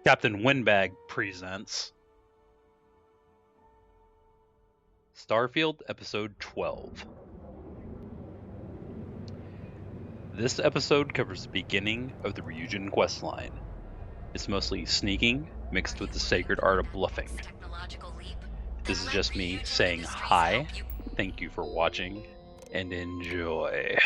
Captain Windbag presents Starfield Episode 12. This episode covers the beginning of the Ryujin questline. It's mostly sneaking mixed with the sacred art of bluffing. This is just me saying hi, thank you for watching, and enjoy.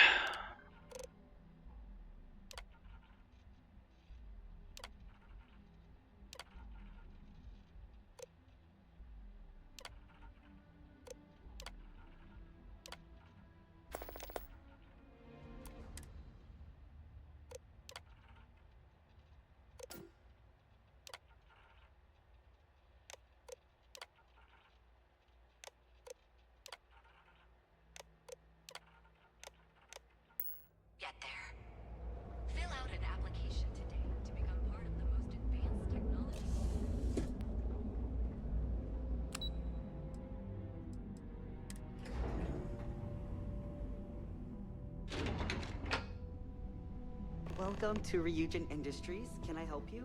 Get there. Fill out an application today to become part of the most advanced technology. Welcome to Ryujin Industries. Can I help you?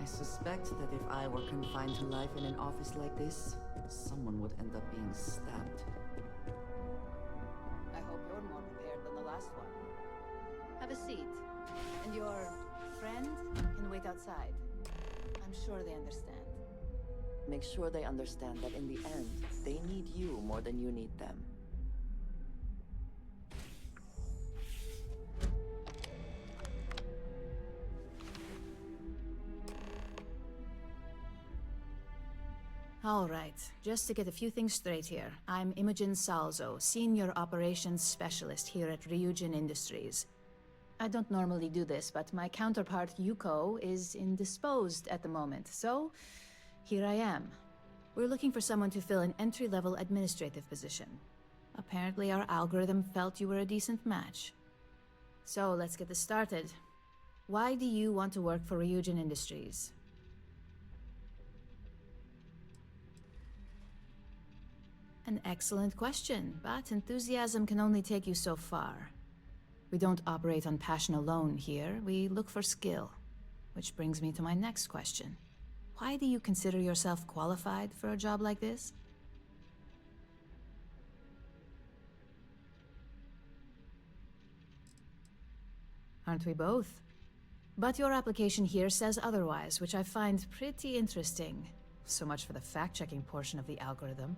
I suspect that if I were confined to life in an office like this, someone would end up being stabbed. I hope you're more prepared than the last one. Have a seat. And your friend can wait outside. I'm sure they understand. Make sure they understand that in the end, they need you more than you need them. All right, just to get a few things straight here. I'm Imogen Salzo, Senior Operations Specialist here at Ryujin Industries. I don't normally do this, but my counterpart Yuko is indisposed at the moment, so here I am. We're looking for someone to fill an entry-level administrative position. Apparently our algorithm felt you were a decent match. So let's get this started. Why do you want to work for Ryujin Industries? An excellent question, but enthusiasm can only take you so far. We don't operate on passion alone here, we look for skill. Which brings me to my next question. Why do you consider yourself qualified for a job like this? Aren't we both? But your application here says otherwise, which I find pretty interesting. So much for the fact-checking portion of the algorithm.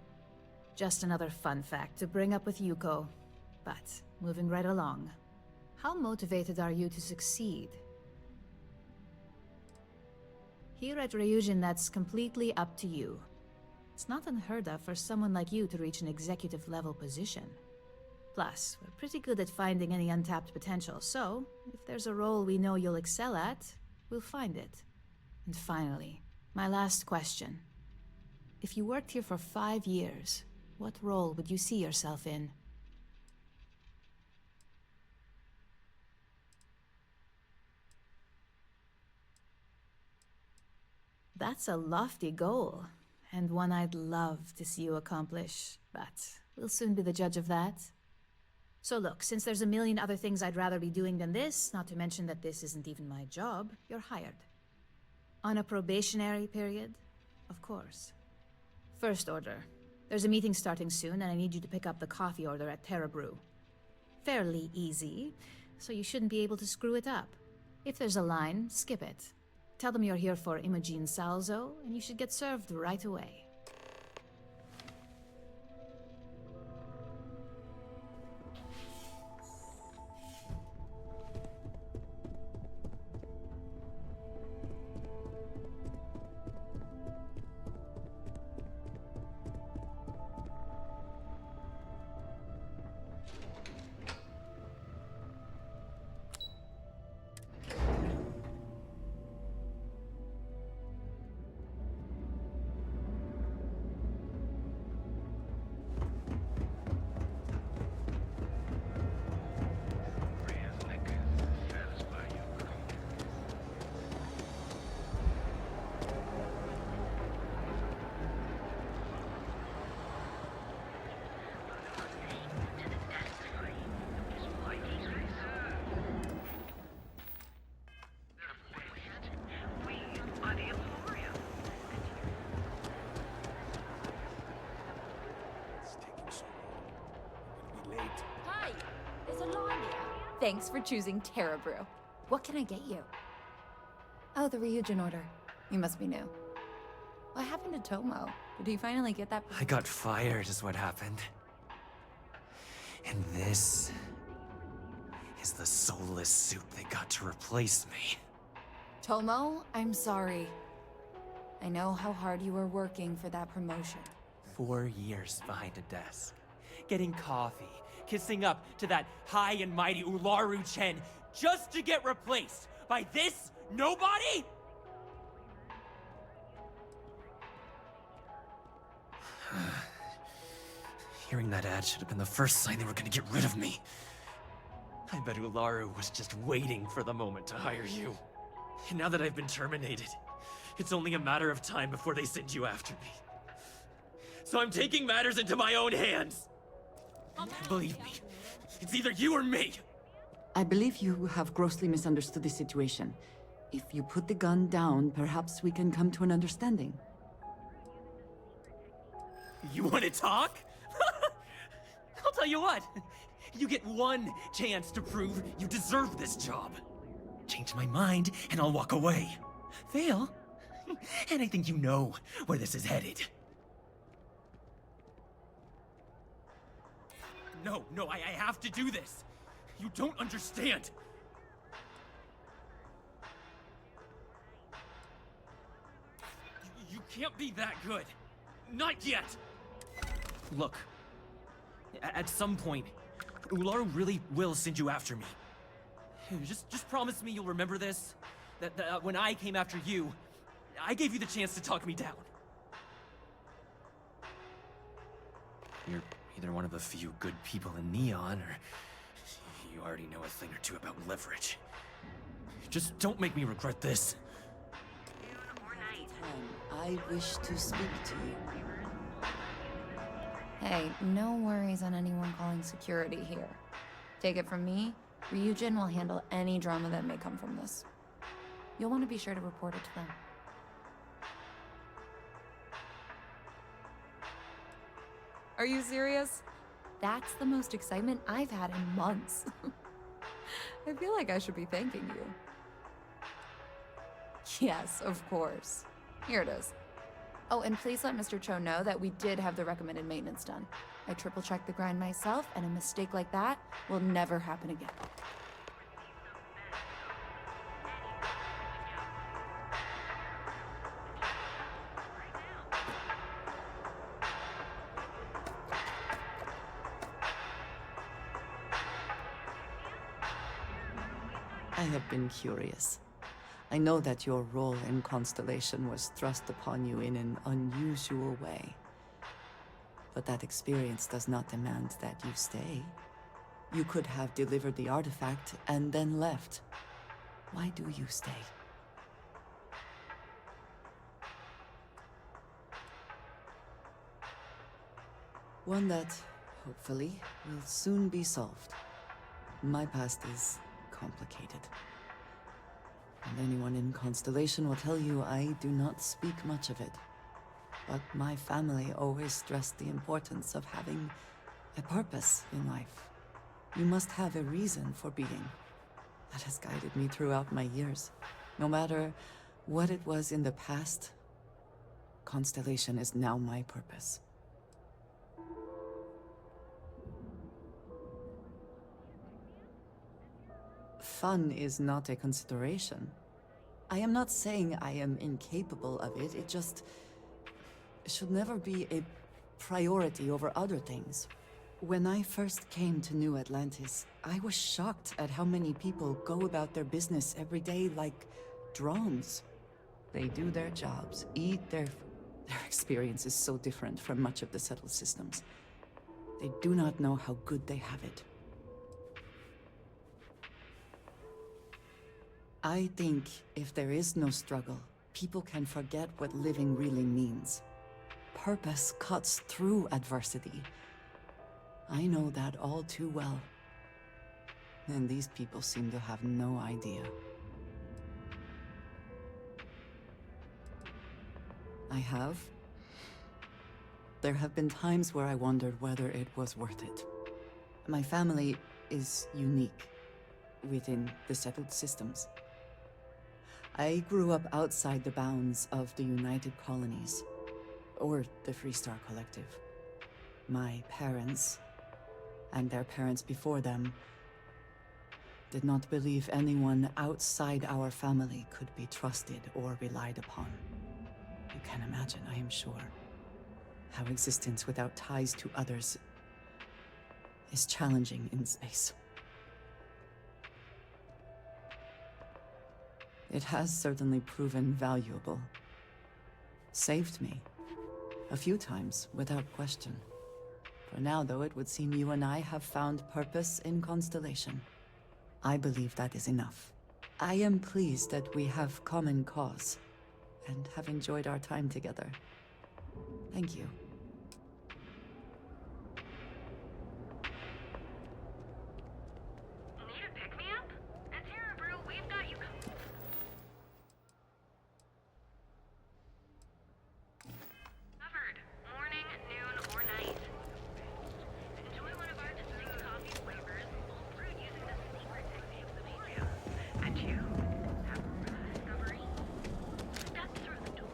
Just another fun fact to bring up with Yuko. But, moving right along. How motivated are you to succeed? Here at Ryujin, that's completely up to you. It's not unheard of for someone like you to reach an executive-level position. Plus, we're pretty good at finding any untapped potential, so if there's a role we know you'll excel at, we'll find it. And finally, my last question. If you worked here for 5 years, what role would you see yourself in? That's a lofty goal, and one I'd love to see you accomplish, but we'll soon be the judge of that. So look, since there's a million other things I'd rather be doing than this, not to mention that this isn't even my job, you're hired. On a probationary period, of course. First order. There's a meeting starting soon, and I need you to pick up the coffee order at Terra Brew. Fairly easy, so you shouldn't be able to screw it up. If there's a line, skip it. Tell them you're here for Imogen Salzo, and you should get served right away. There's a line here. Thanks for choosing Terra Brew. What can I get you? Oh, the Ryujin order. You must be new. What happened to Tomo? Did he finally get that? I got fired is what happened. And this is the soulless suit they got to replace me. Tomo, I'm sorry. I know how hard you were working for that promotion. 4 years behind a desk, getting coffee, kissing up to that high and mighty Ryujin just to get replaced by this nobody? Hearing that ad should have been the first sign they were gonna get rid of me. I bet Ularu was just waiting for the moment to hire you. And now that I've been terminated, it's only a matter of time before they send you after me. So I'm taking matters into my own hands. Believe me, it's either you or me. I believe you have grossly misunderstood the situation. If you put the gun down, perhaps we can come to an understanding. You want to talk? I'll tell you what. You get one chance to prove you deserve this job. Change my mind, and I'll walk away. Fail, and I think you know where this is headed. No, I have to do this. You don't understand. You can't be that good. Not yet. Look, at some point, Ularu really will send you after me. Just promise me you'll remember this. That when I came after you, I gave you the chance to talk me down. You're either one of the few good people in Neon, or you already know a thing or two about leverage. Just don't make me regret this. I wish to speak to you. Hey, no worries on anyone calling security here. Take it from me, Ryujin will handle any drama that may come from this. You'll want to be sure to report it to them. Are you serious? That's the most excitement I've had in months. I feel like I should be thanking you. Yes, of course. Here it is. Oh, and please let Mr. Cho know that we did have the recommended maintenance done. I triple-checked the grind myself, and a mistake like that will never happen again. I have been curious. I know that your role in Constellation was thrust upon you in an unusual way. But that experience does not demand that you stay. You could have delivered the artifact and then left. Why do you stay? One that, hopefully, will soon be solved. My past is complicated. And anyone in Constellation will tell you I do not speak much of it. But my family always stressed the importance of having a purpose in life. You must have a reason for being. That has guided me throughout my years. No matter what it was in the past, Constellation is now my purpose. Fun is not a consideration. I am not saying I am incapable of it, it just should never be a priority over other things. When I first came to New Atlantis, I was shocked at how many people go about their business every day like drones. They do their jobs, eat their experience is so different from much of the settled systems. They do not know how good they have it. I think if there is no struggle, people can forget what living really means. Purpose cuts through adversity. I know that all too well. And these people seem to have no idea. I have. There have been times where I wondered whether it was worth it. My family is unique within the settled systems. I grew up outside the bounds of the United Colonies, or the Freestar Collective. My parents, and their parents before them, did not believe anyone outside our family could be trusted or relied upon. You can imagine, I am sure, how existence without ties to others is challenging in space. It has certainly proven valuable. Saved me. A few times, without question. For now, though, it would seem you and I have found purpose in Constellation. I believe that is enough. I am pleased that we have common cause, and have enjoyed our time together. Thank you. Need a pick-me-up? At Terra Brew, we've got you covered. Morning, noon, or night. Enjoy one of our distinct coffee flavors, all brewed using the secret techniques of helium. And you have room for discovery. Step through the door.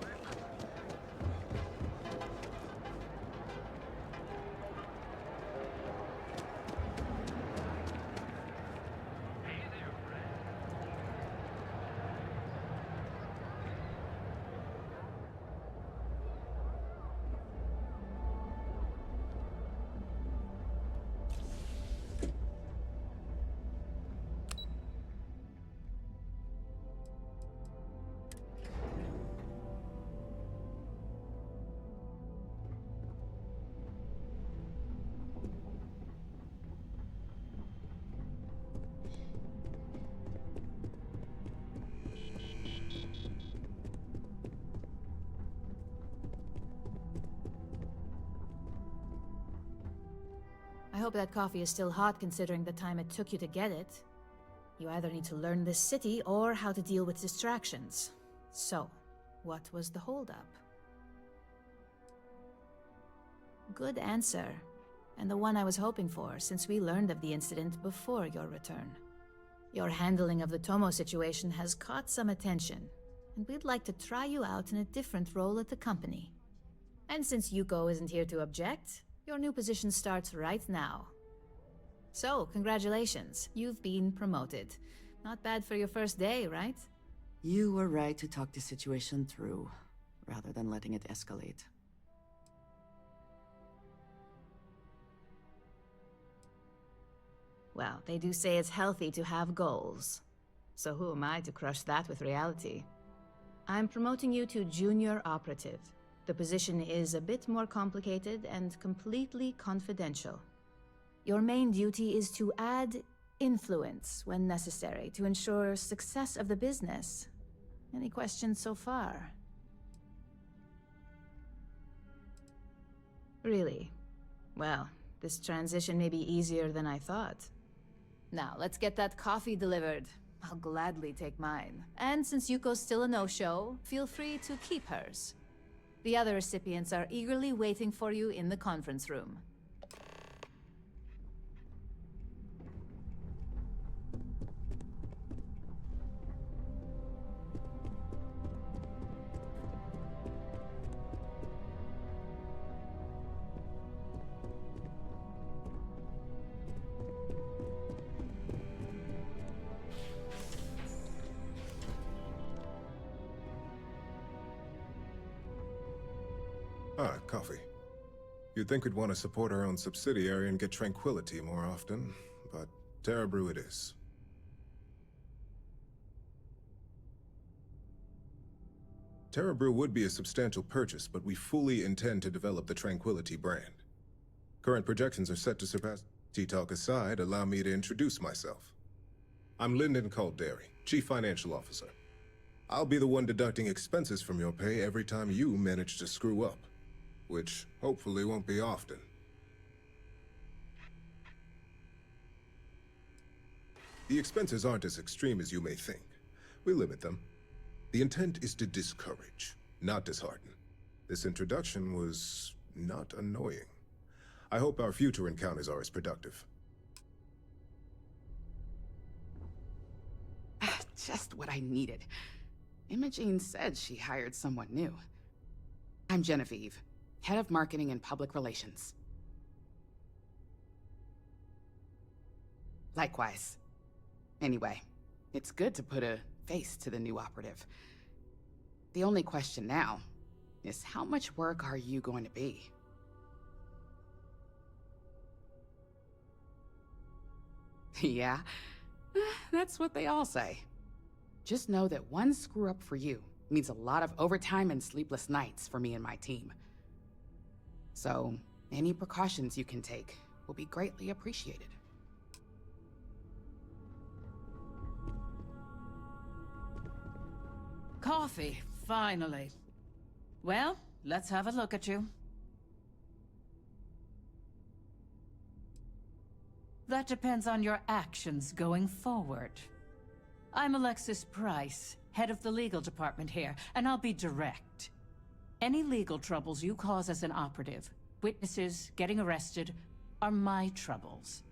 I hope that coffee is still hot considering the time it took you to get it. You either need to learn this city or how to deal with distractions. So, what was the holdup? Good answer, and the one I was hoping for since we learned of the incident before your return. Your handling of the Tomo situation has caught some attention, and we'd like to try you out in a different role at the company. And since Yuko isn't here to object, your new position starts right now. So, congratulations, you've been promoted. Not bad for your first day, right? You were right to talk the situation through, rather than letting it escalate. Well, they do say it's healthy to have goals. So who am I to crush that with reality? I'm promoting you to junior operative. The position is a bit more complicated and completely confidential. Your main duty is to add influence when necessary to ensure success of the business. Any questions so far? Really? Well, this transition may be easier than I thought. Now, let's get that coffee delivered. I'll gladly take mine. And since Yuko's still a no-show, feel free to keep hers. The other recipients are eagerly waiting for you in the conference room. Ah, coffee. You'd think we'd want to support our own subsidiary and get tranquility more often, but Terra Brew it is. Terra Brew would be a substantial purchase, but we fully intend to develop the Tranquility brand. Current projections are set to surpass. T-Talk aside, allow me to introduce myself. I'm Lyndon Calderi, Chief Financial Officer. I'll be the one deducting expenses from your pay every time you manage to screw up. Which hopefully won't be often. The expenses aren't as extreme as you may think. We limit them. The intent is to discourage, not dishearten. This introduction was not annoying. I hope our future encounters are as productive. Just what I needed. Imogene said she hired someone new. I'm Genevieve, head of marketing and public relations. Likewise. Anyway, it's good to put a face to the new operative. The only question now is how much work are you going to be? Yeah, that's what they all say. Just know that one screw-up for you means a lot of overtime and sleepless nights for me and my team. So, any precautions you can take will be greatly appreciated. Coffee, finally. Well, let's have a look at you. That depends on your actions going forward. I'm Alexis Price, head of the legal department here, and I'll be direct. Any legal troubles you cause as an operative, witnesses, getting arrested, are my troubles.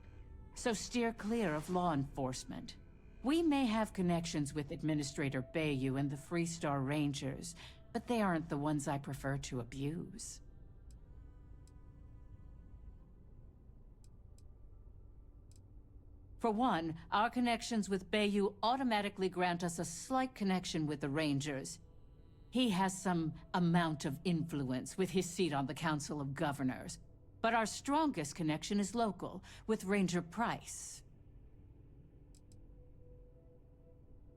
So steer clear of law enforcement. We may have connections with Administrator Bayou and the Freestar Rangers, but they aren't the ones I prefer to abuse. For one, our connections with Bayou automatically grant us a slight connection with the Rangers. He has some amount of influence with his seat on the Council of Governors. But our strongest connection is local, with Ranger Price.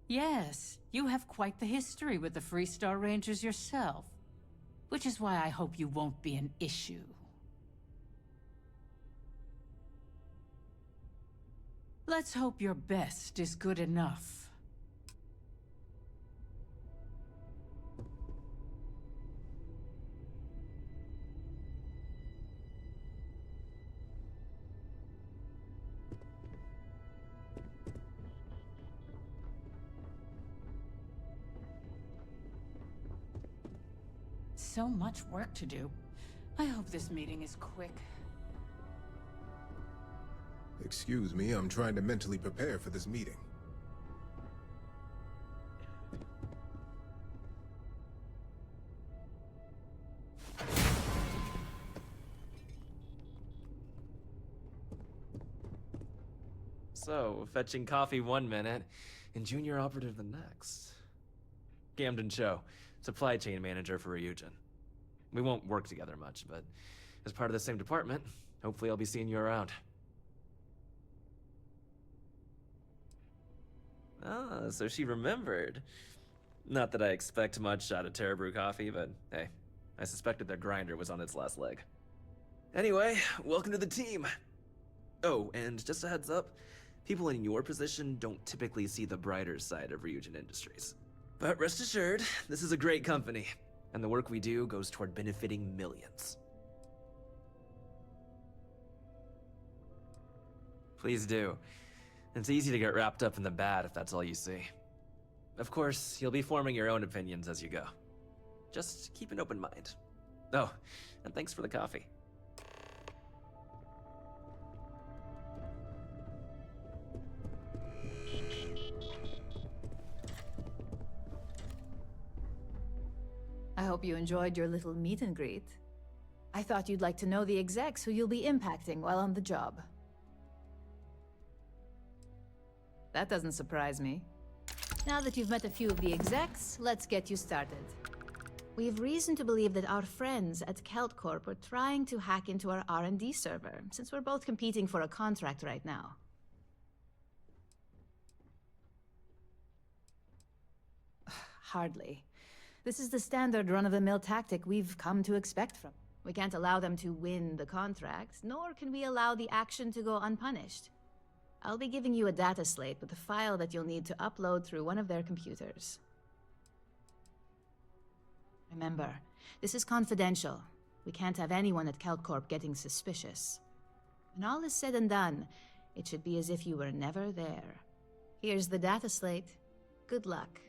Yes, you have quite the history with the Freestar Rangers yourself. Which is why I hope you won't be an issue. Let's hope your best is good enough. So much work to do. I hope this meeting is quick. Excuse me, I'm trying to mentally prepare for this meeting. So, fetching coffee one minute, and junior operative the next. Camden Cho, supply chain manager for Ryujin. We won't work together much, but as part of the same department, hopefully I'll be seeing you around. Ah, so she remembered. Not that I expect much out of Terra Brew coffee, but hey, I suspected their grinder was on its last leg. Anyway, welcome to the team. Oh, and just a heads up, people in your position don't typically see the brighter side of Ryujin Industries. But rest assured, this is a great company, and the work we do goes toward benefiting millions. Please do. It's easy to get wrapped up in the bad if that's all you see. Of course, you'll be forming your own opinions as you go. Just keep an open mind. Oh, and thanks for the coffee. I hope you enjoyed your little meet and greet. I thought you'd like to know the execs who you'll be impacting while on the job. That doesn't surprise me. Now that you've met a few of the execs, let's get you started. We have reason to believe that our friends at KeltCorp are trying to hack into our R&D server, since we're both competing for a contract right now. Hardly. This is the standard run-of-the-mill tactic we've come to expect from. We can't allow them to win the contract, nor can we allow the action to go unpunished. I'll be giving you a data slate with a file that you'll need to upload through one of their computers. Remember, this is confidential. We can't have anyone at KeltCorp getting suspicious. When all is said and done, it should be as if you were never there. Here's the data slate. Good luck.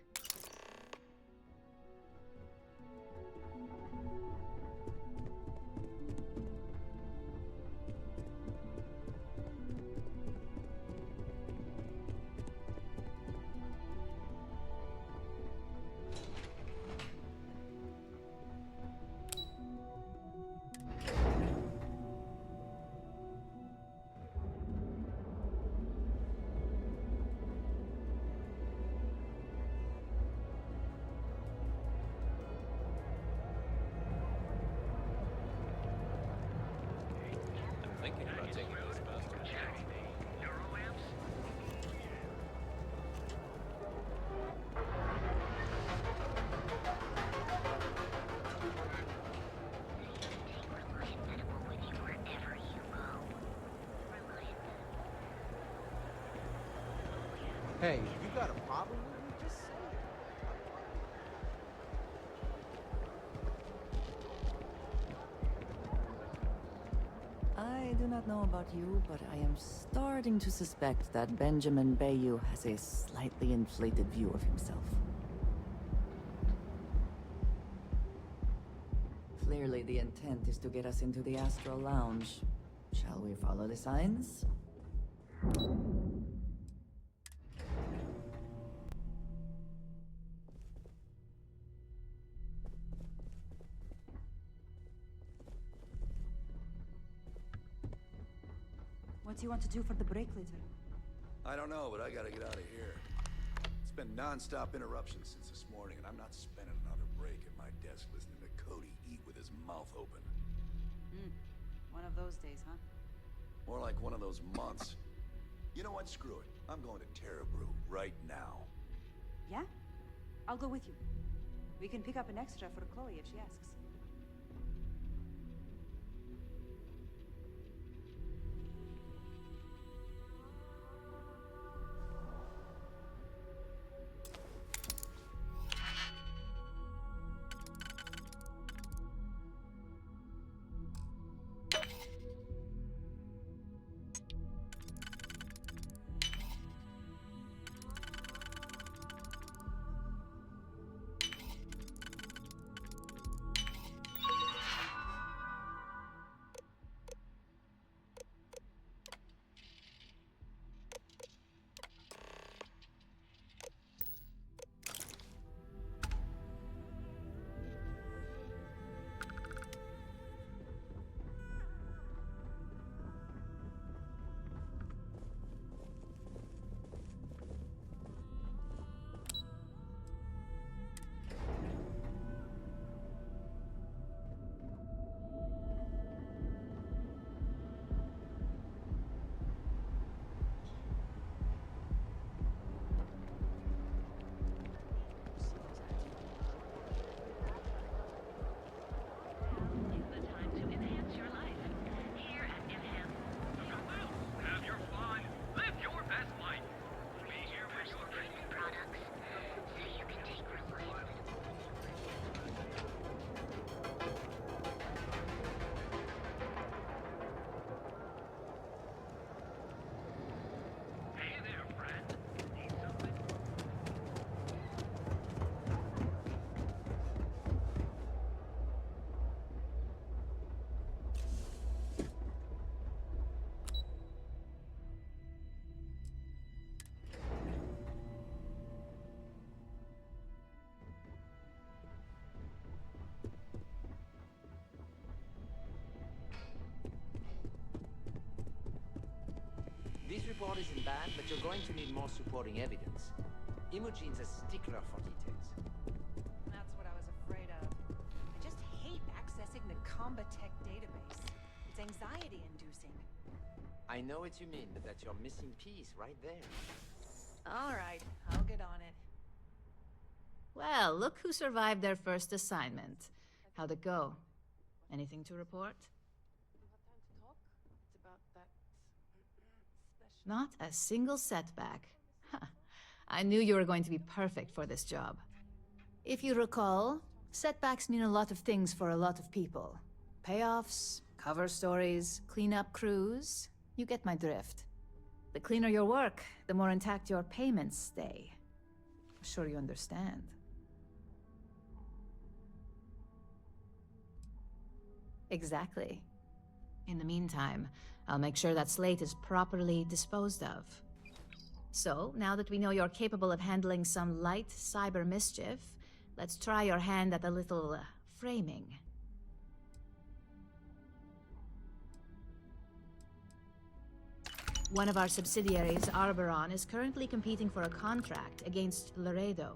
Hey, you got a problem with me? Just say it. I do not know about you, but I am starting to suspect that Benjamin Bayou has a slightly inflated view of himself. Clearly, the intent is to get us into the Astral Lounge. Shall we follow the signs? What do you want to do for the break later? I don't know, but I gotta get out of here. It's been non-stop interruptions since this morning, and I'm not spending another break at my desk listening to Cody eat with his mouth open. One of those days, huh? More like one of those months. You know what? Screw it. I'm going to Terrabrew right now. Yeah? I'll go with you. We can pick up an extra for Chloe if she asks. This report isn't bad, but you're going to need more supporting evidence. Imogene's a stickler for details. That's what I was afraid of. I just hate accessing the Combatech database. It's anxiety-inducing. I know what you mean, but that's your missing piece right there. All right, I'll get on it. Well, look who survived their first assignment. How'd it go? Anything to report? Not a single setback. Huh. I knew you were going to be perfect for this job. If you recall, setbacks mean a lot of things for a lot of people. Payoffs, cover stories, cleanup crews. You get my drift. The cleaner your work, the more intact your payments stay. I'm sure you understand. Exactly. In the meantime, I'll make sure that Slate is properly disposed of. So, now that we know you're capable of handling some light cyber mischief, let's try your hand at a little framing. One of our subsidiaries, Arboron, is currently competing for a contract against Laredo.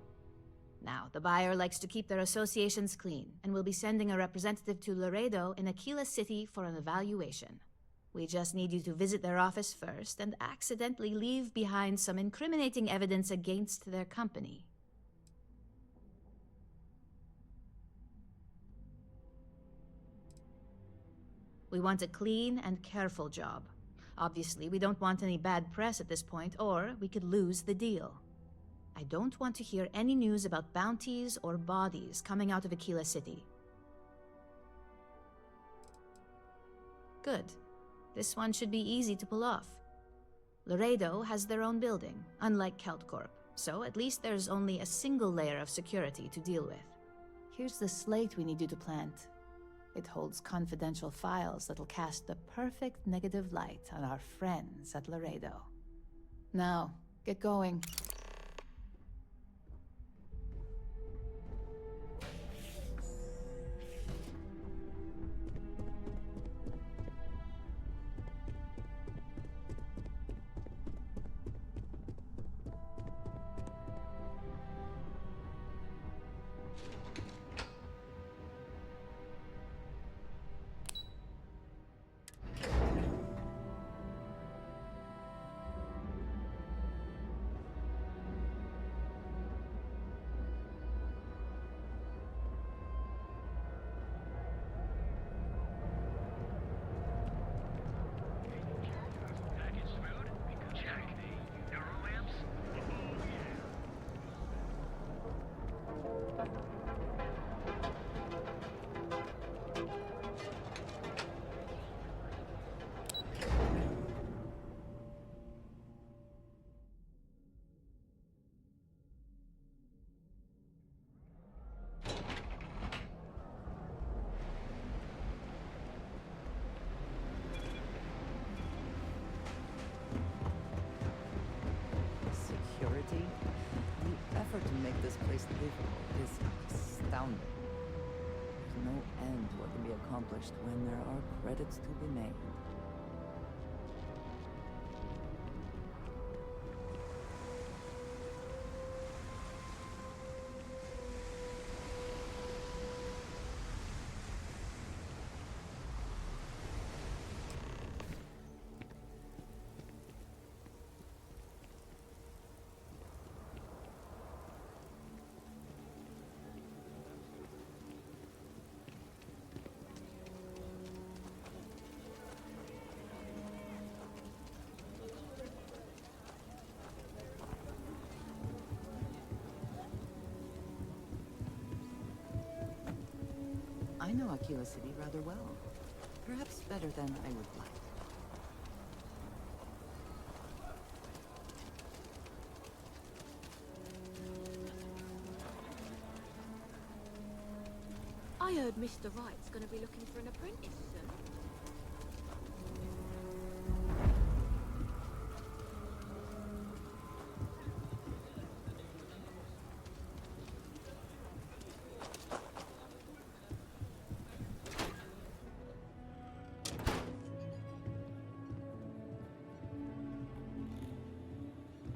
Now, the buyer likes to keep their associations clean, and will be sending a representative to Laredo in Aquila City for an evaluation. We just need you to visit their office first and accidentally leave behind some incriminating evidence against their company. We want a clean and careful job. Obviously, we don't want any bad press at this point, or we could lose the deal. I don't want to hear any news about bounties or bodies coming out of Aquila City. Good. This one should be easy to pull off. Laredo has their own building, unlike Keltcorp, so at least there's only a single layer of security to deal with. Here's the slate we need you to plant. It holds confidential files that'll cast the perfect negative light on our friends at Laredo. Now, get going. Security? The effort to make this place livable is astounding. There's no end to what can be accomplished when there are credits to be made. I know Aquila City rather well. Perhaps better than I would like. I heard Mr. Wright's gonna be looking for an apprentice soon.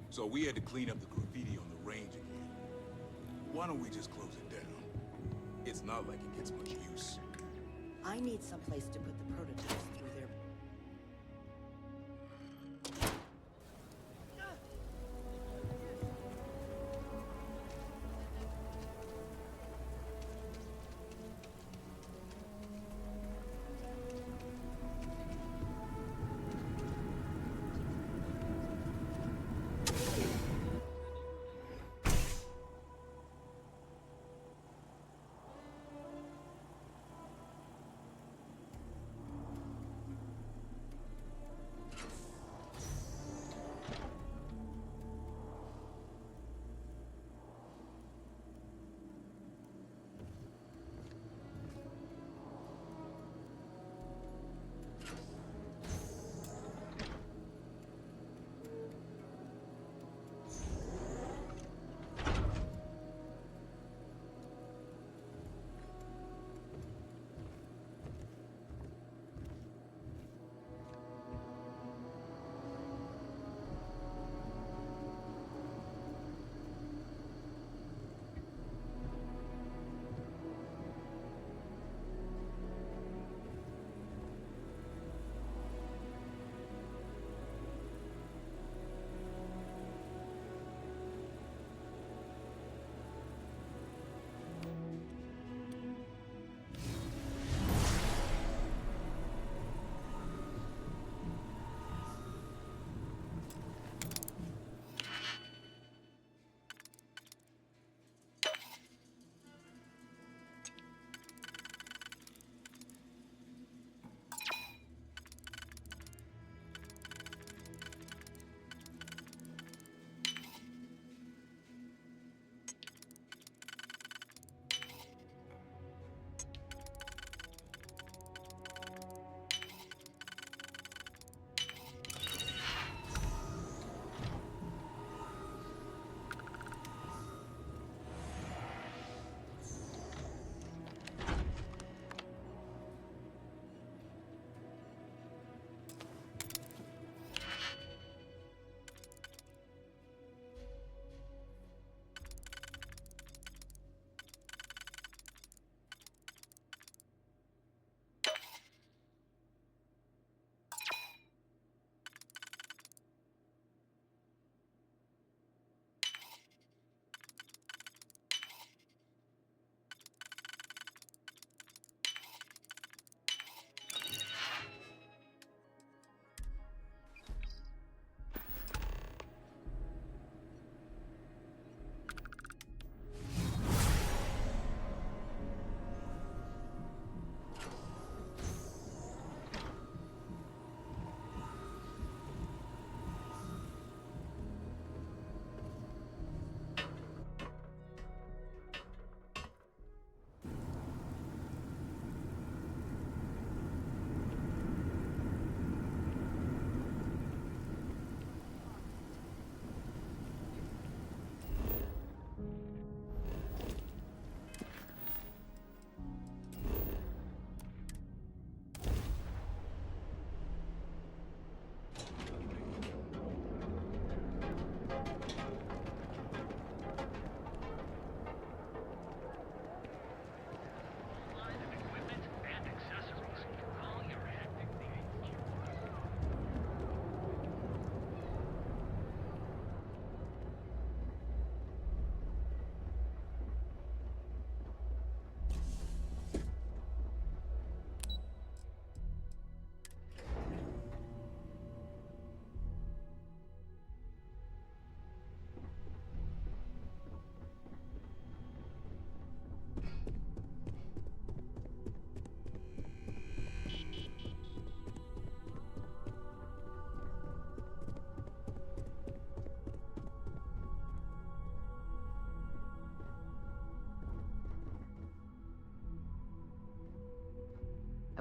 So we had to clean up the graffiti on the range again. Why don't we just close it down? It's not like it gets much use. I need someplace to put the prototypes through their...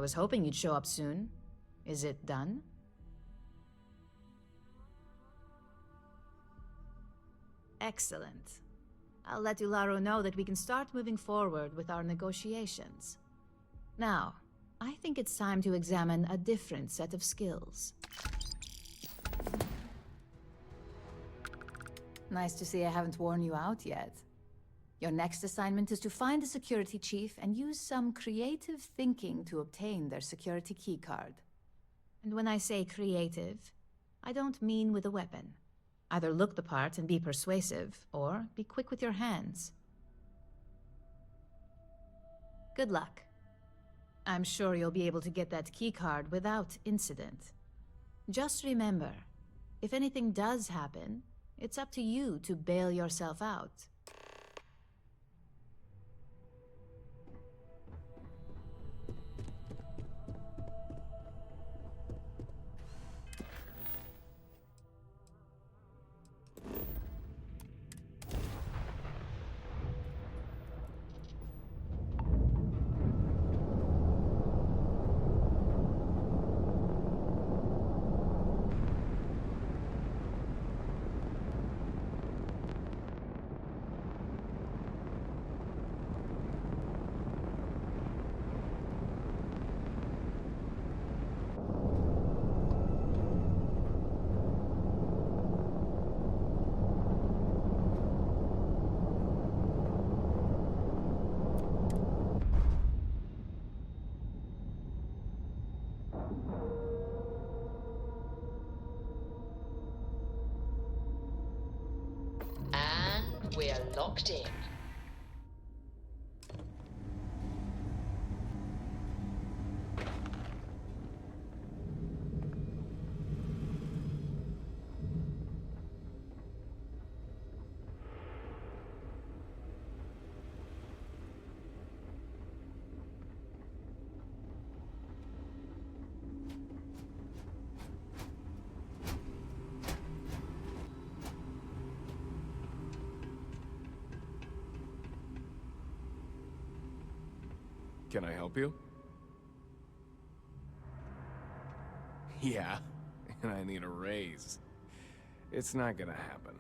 I was hoping you'd show up soon. Is it done? Excellent. I'll let Ularu know that we can start moving forward with our negotiations. Now, I think it's time to examine a different set of skills. Nice to see I haven't worn you out yet. Your next assignment is to find the security chief and use some creative thinking to obtain their security keycard. And when I say creative, I don't mean with a weapon. Either look the part and be persuasive, or be quick with your hands. Good luck. I'm sure you'll be able to get that keycard without incident. Just remember, if anything does happen, it's up to you to bail yourself out. We're locked in. Can I help you? Yeah, and I need a raise. It's not gonna happen.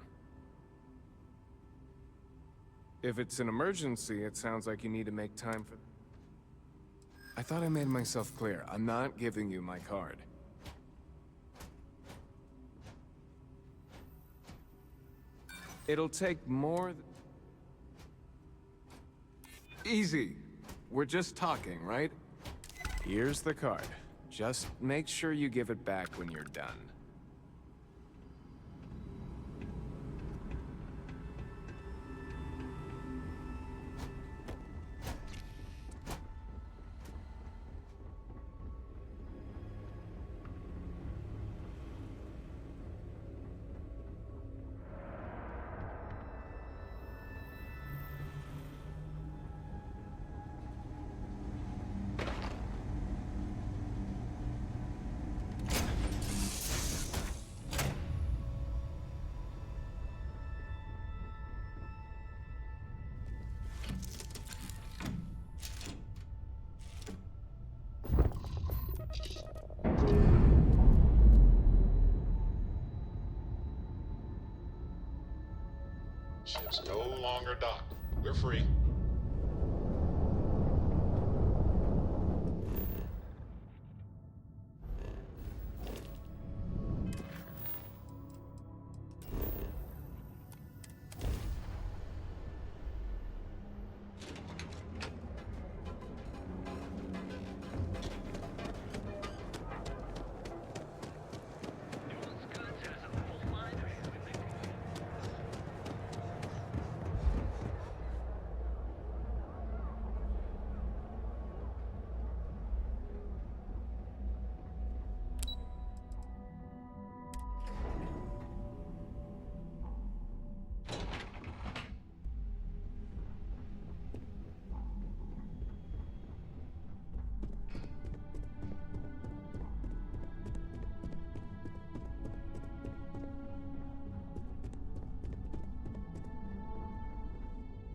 If it's an emergency, it sounds like you need to make time for... I thought I made myself clear. I'm not giving you my card. It'll take more... Easy. We're just talking, right? Here's the card. Just make sure you give it back when you're done. Ship's no longer docked. We're free.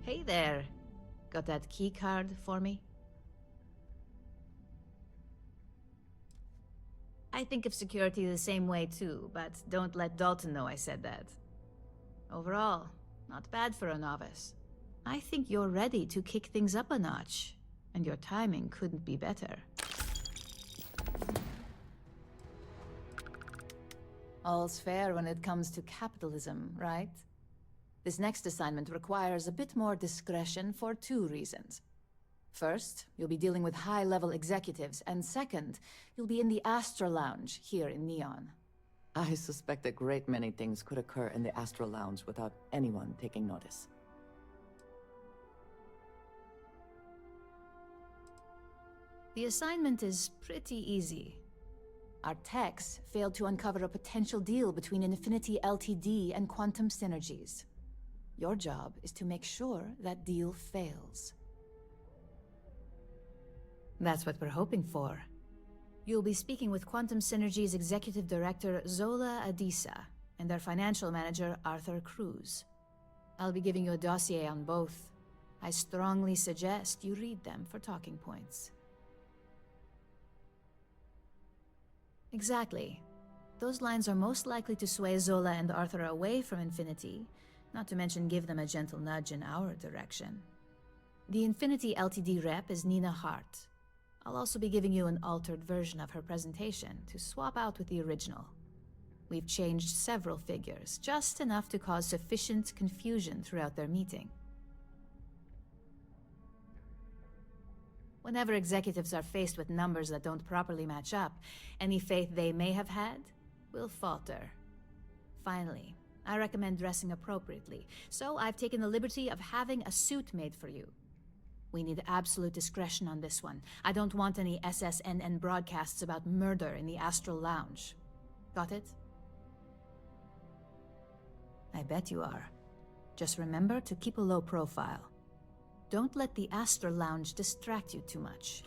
Hey there. Got that key card for me? I think of security the same way too, but don't let Dalton know I said that. Overall, not bad for a novice. I think you're ready to kick things up a notch, and your timing couldn't be better. All's fair when it comes to capitalism, right? This next assignment requires a bit more discretion for 2 reasons. First, you'll be dealing with high-level executives, and second, you'll be in the Astra Lounge here in Neon. I suspect a great many things could occur in the Astral Lounge without anyone taking notice. The assignment is pretty easy. Our techs failed to uncover a potential deal between Infinity Ltd. And Quantum Synergies. Your job is to make sure that deal fails. That's what we're hoping for. You'll be speaking with Quantum Synergy's Executive Director, Zola Adisa, and their Financial Manager, Arthur Cruz. I'll be giving you a dossier on both. I strongly suggest you read them for talking points. Exactly. Those lines are most likely to sway Zola and Arthur away from Infinity, not to mention give them a gentle nudge in our direction. The Infinity Ltd. rep is Nina Hart. I'll also be giving you an altered version of her presentation to swap out with the original. We've changed several figures, just enough to cause sufficient confusion throughout their meeting. Whenever executives are faced with numbers that don't properly match up, any faith they may have had will falter. Finally, I recommend dressing appropriately, so I've taken the liberty of having a suit made for you. We need absolute discretion on this one. I don't want any SSNN broadcasts about murder in the Astral Lounge. Got it? I bet you are. Just remember to keep a low profile. Don't let the Astral Lounge distract you too much.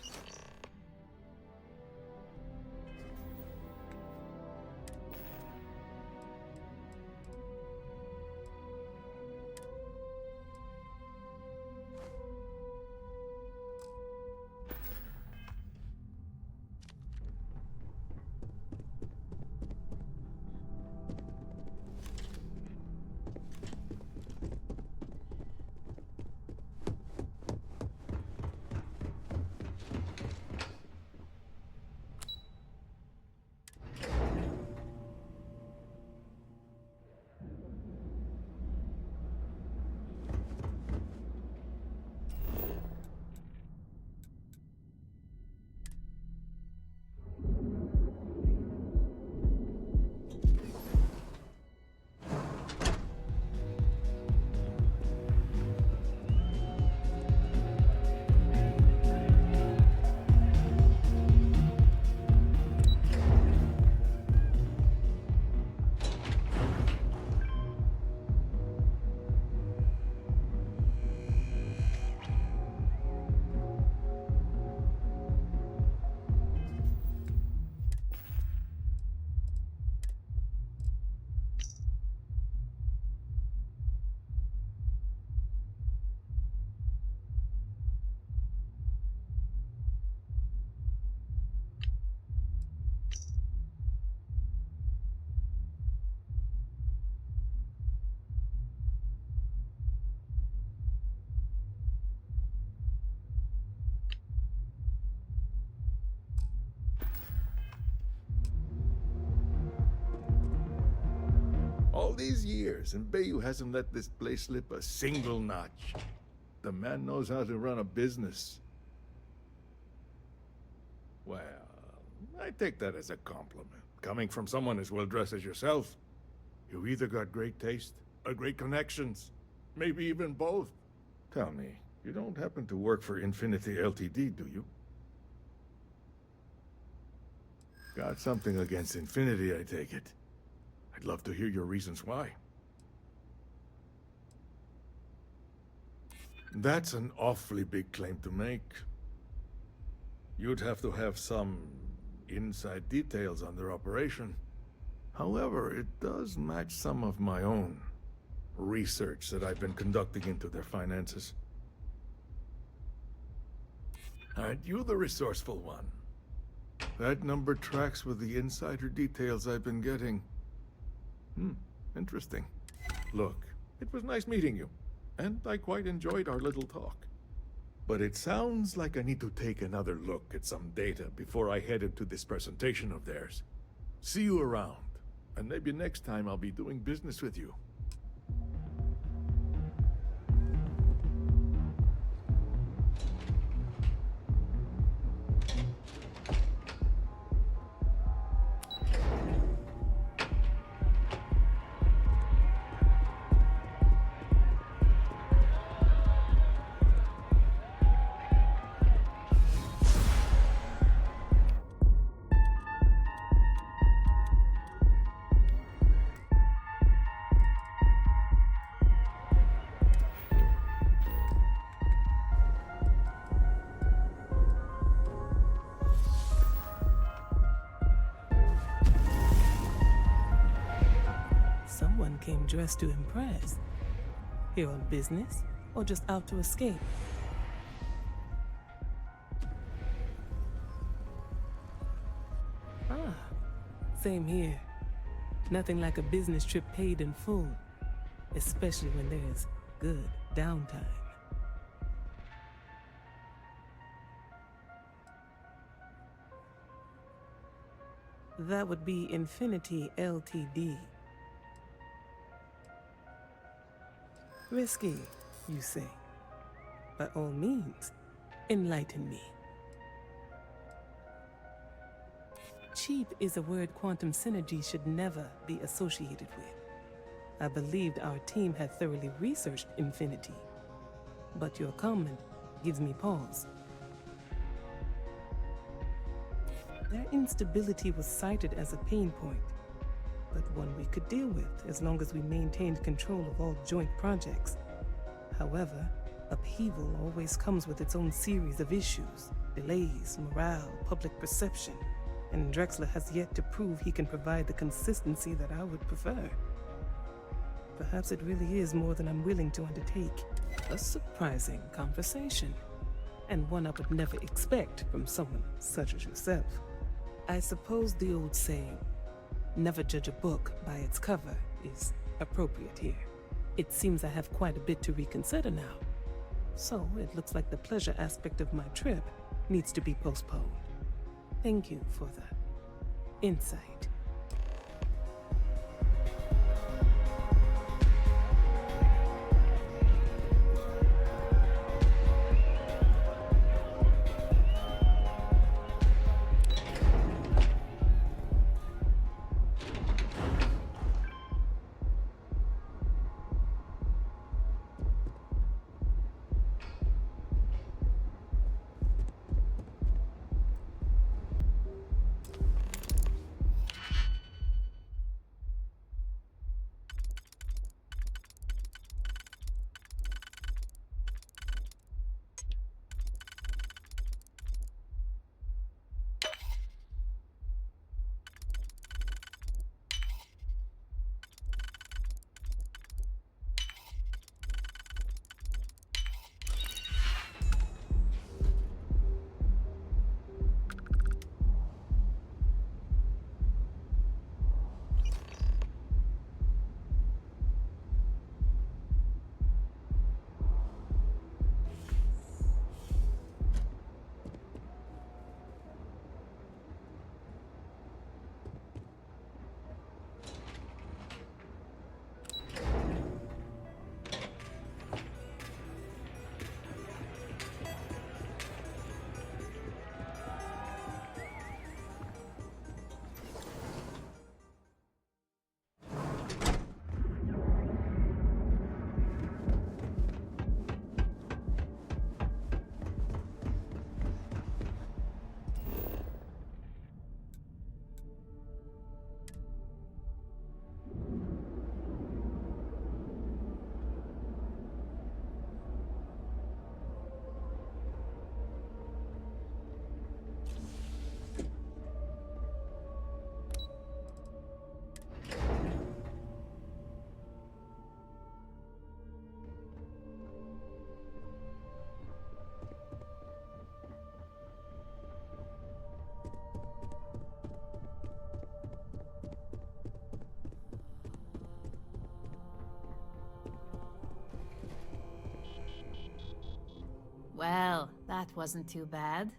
All these years, and Bayou hasn't let this place slip a single notch. The man knows how to run a business. Well, I take that as a compliment. Coming from someone as well-dressed as yourself, you've either got great taste or great connections. Maybe even both. Tell me, you don't happen to work for Infinity Ltd., do you? Got something against Infinity, I take it. I'd love to hear your reasons why. That's an awfully big claim to make. You'd have to have some inside details on their operation. However, it does match some of my own research that I've been conducting into their finances. Aren't you the resourceful one? That number tracks with the insider details I've been getting. Interesting. Look, it was nice meeting you, and I quite enjoyed our little talk. But it sounds like I need to take another look at some data before I head into this presentation of theirs. See you around, and maybe next time I'll be doing business with you. Someone came dressed to impress. Here on business, or just out to escape? Ah, same here. Nothing like a business trip paid in full, especially when there's good downtime. That would be Infinity Ltd. Risky, you say? By all means, enlighten me. Cheap is a word quantum synergy should never be associated with. I believed our team had thoroughly researched Infinity, but your comment gives me pause. Their instability was cited as a pain point, but one we could deal with as long as we maintained control of all joint projects. However, upheaval always comes with its own series of issues: delays, morale, public perception, and Drexler has yet to prove he can provide the consistency that I would prefer. Perhaps it really is more than I'm willing to undertake. A surprising conversation, and one I would never expect from someone such as yourself. I suppose the old saying, "Never judge a book by its cover," is appropriate here. It seems I have quite a bit to reconsider now. So it looks like the pleasure aspect of my trip needs to be postponed. Thank you for the insight. Well, that wasn't too bad,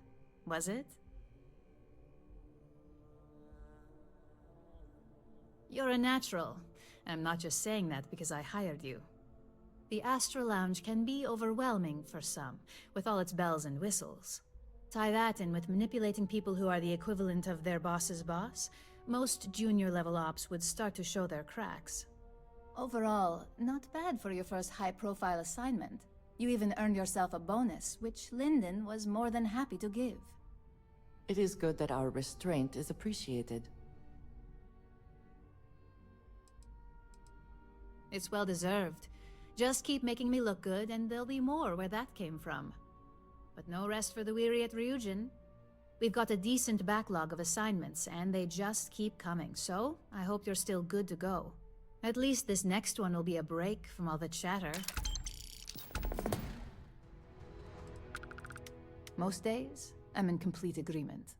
was it? You're a natural. I'm not just saying that because I hired you. The Astral Lounge can be overwhelming for some, with all its bells and whistles. Tie that in with manipulating people who are the equivalent of their boss's boss, most junior-level ops would start to show their cracks. Overall, not bad for your first high-profile assignment. You even earned yourself a bonus, which Lyndon was more than happy to give. It is good that our restraint is appreciated. It's well deserved. Just keep making me look good, and there'll be more where that came from. But no rest for the weary at Ryujin. We've got a decent backlog of assignments, and they just keep coming, so I hope you're still good to go. At least this next one will be a break from all the chatter. Most days, I'm in complete agreement.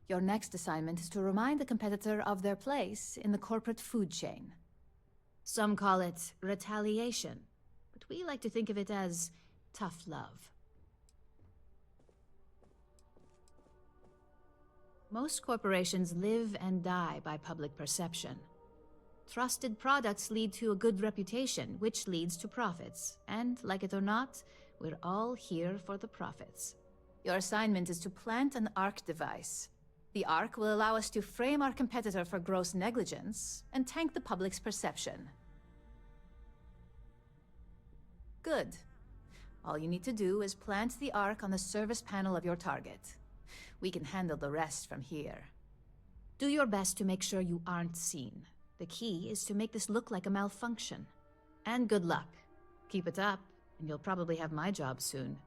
Your next assignment is to remind the competitor of their place in the corporate food chain. Some call it retaliation, but we like to think of it as tough love. Most corporations live and die by public perception. Trusted products lead to a good reputation, which leads to profits. And, like it or not, we're all here for the profits. Your assignment is to plant an ARC device. The ARC will allow us to frame our competitor for gross negligence and tank the public's perception. Good. All you need to do is plant the ARC on the service panel of your target. We can handle the rest from here. Do your best to make sure you aren't seen. The key is to make this look like a malfunction. And good luck. Keep it up, and you'll probably have my job soon.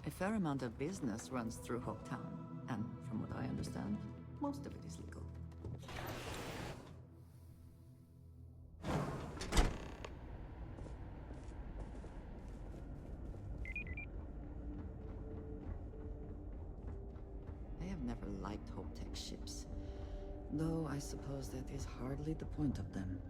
A fair amount of business runs through Hopetown, and from what I understand, most of it is legal. I have never liked Hoptech ships, though I suppose that is hardly the point of them.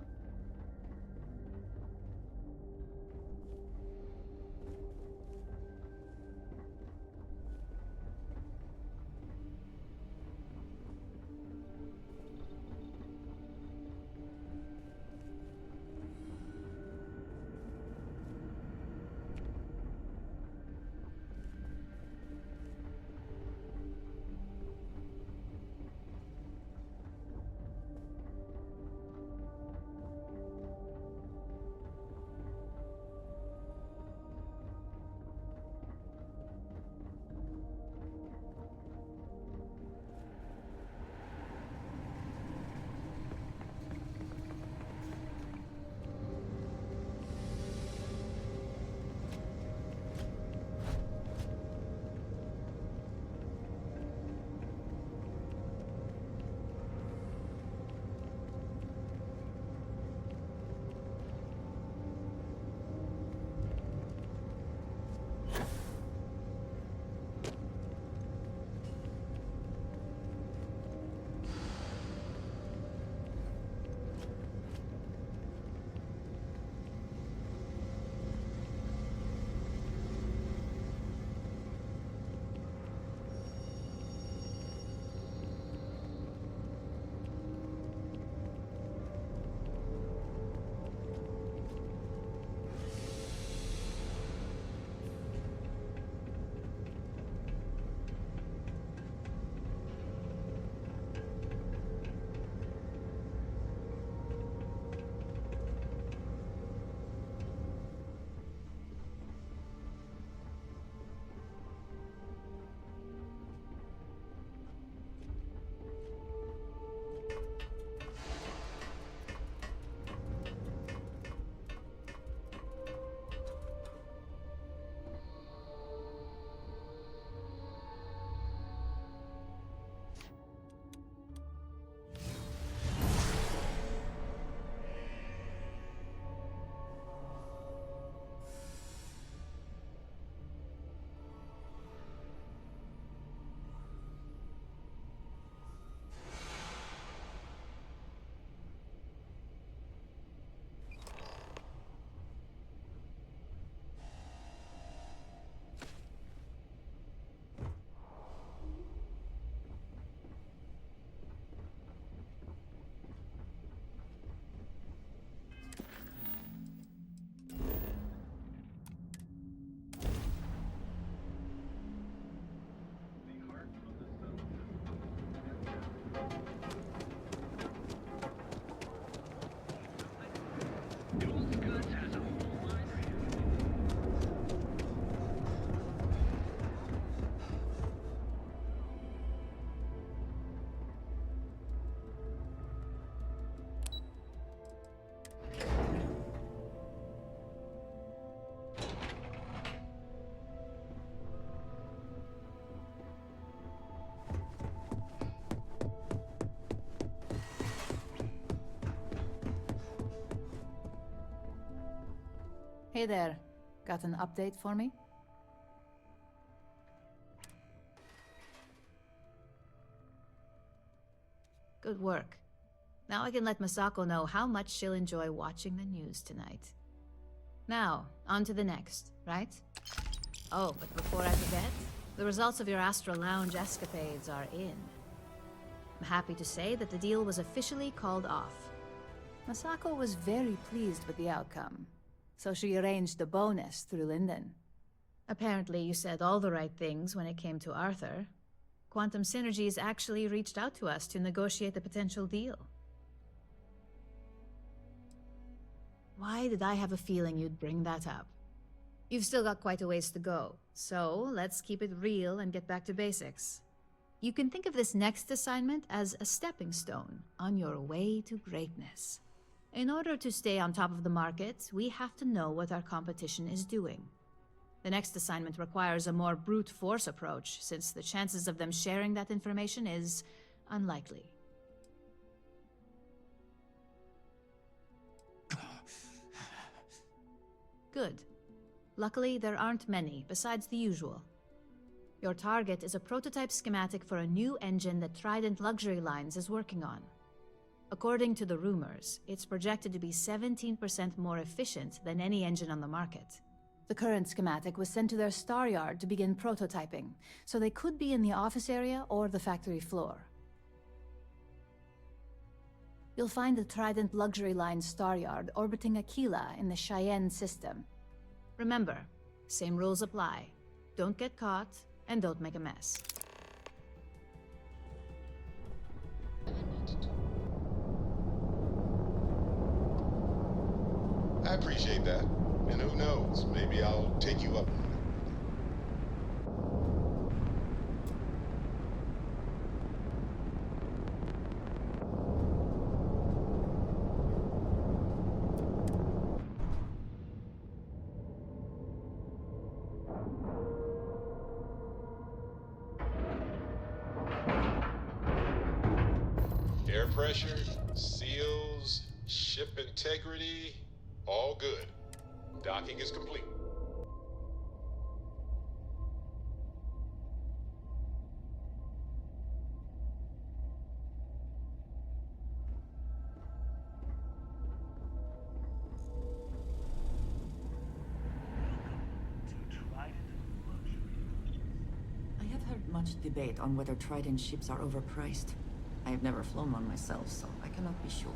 Hey there. Got an update for me? Good work. Now I can let Masako know how much she'll enjoy watching the news tonight. Now, on to the next, right? Oh, but before I forget, the results of your Astral Lounge escapades are in. I'm happy to say that the deal was officially called off. Masako was very pleased with the outcome, so she arranged a bonus through Linden. Apparently you said all the right things when it came to Arthur. Quantum Synergies actually reached out to us to negotiate the potential deal. Why did I have a feeling you'd bring that up? You've still got quite a ways to go, so let's keep it real and get back to basics. You can think of this next assignment as a stepping stone on your way to greatness. In order to stay on top of the market, we have to know what our competition is doing. The next assignment requires a more brute force approach, since the chances of them sharing that information is unlikely. Good. Luckily, there aren't many, besides the usual. Your target is a prototype schematic for a new engine that Trident Luxury Lines is working on. According to the rumors, it's projected to be 17% more efficient than any engine on the market. The current schematic was sent to their star yard to begin prototyping, so they could be in the office area or the factory floor. You'll find the Trident Luxury Line star yard orbiting Aquila in the Cheyenne system. Remember, same rules apply. Don't get caught, and don't make a mess. I appreciate that. And who knows, maybe I'll take you up on it. Air pressure, seals, ship integrity, all good. Docking is complete. I have heard much debate on whether Trident ships are overpriced. I have never flown one myself, so I cannot be sure.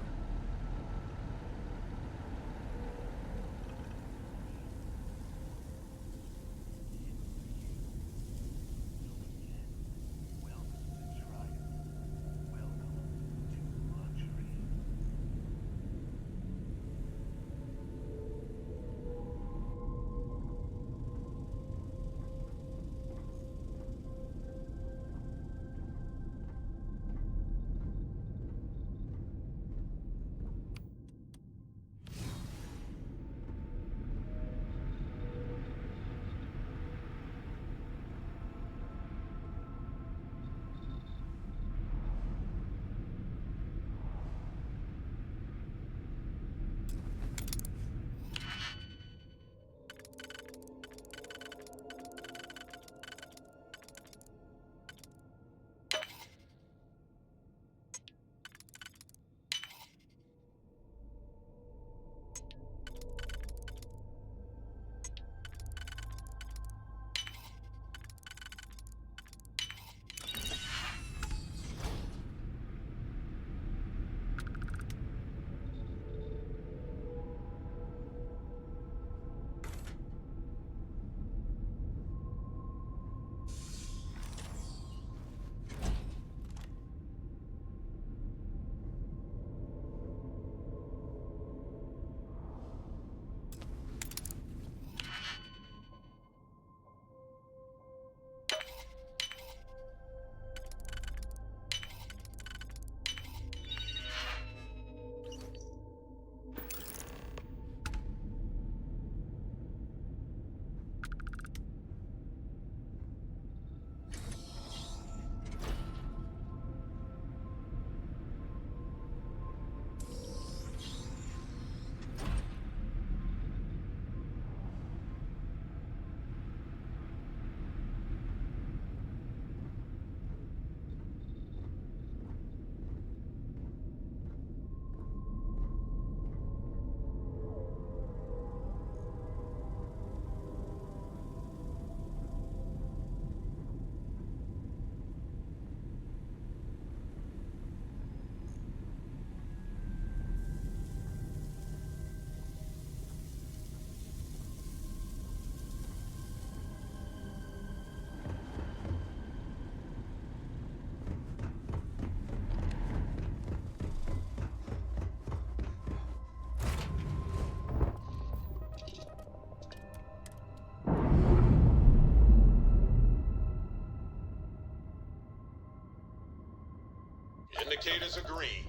Indicators are green.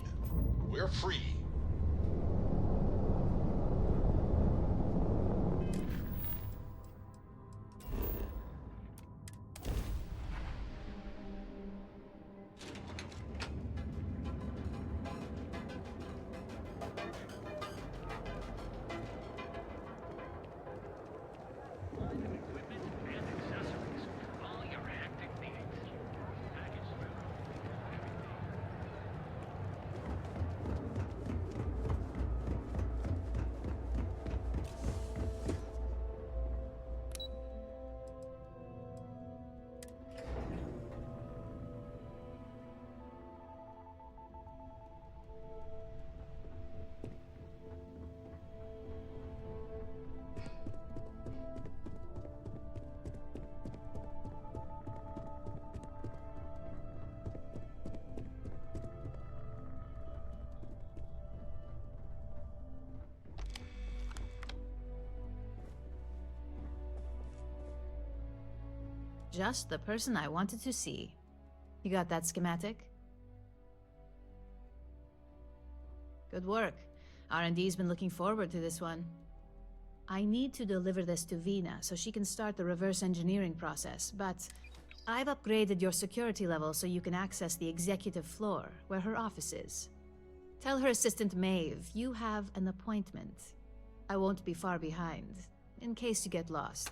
We're free. Just the person I wanted to see. You got that schematic? Good work. R&D's been looking forward to this one. I need to deliver this to Vina so she can start the reverse engineering process, but I've upgraded your security level so you can access the executive floor, where her office is. Tell her assistant Maeve you have an appointment. I won't be far behind, in case you get lost.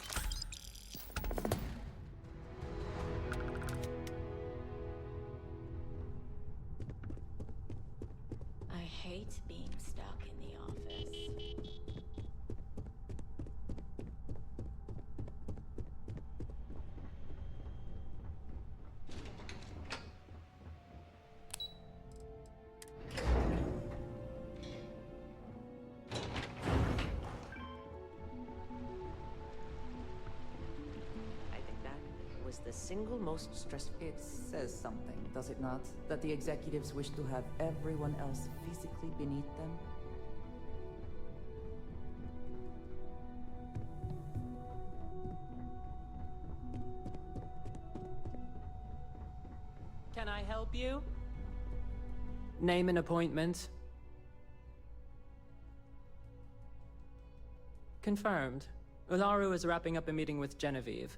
I hate being stuck in the office. I think that was the single most stressful. It says something, does it not? That the executives wish to have everyone else physically beneath them? Can I help you? Name an appointment. Confirmed. Ularu is wrapping up a meeting with Genevieve.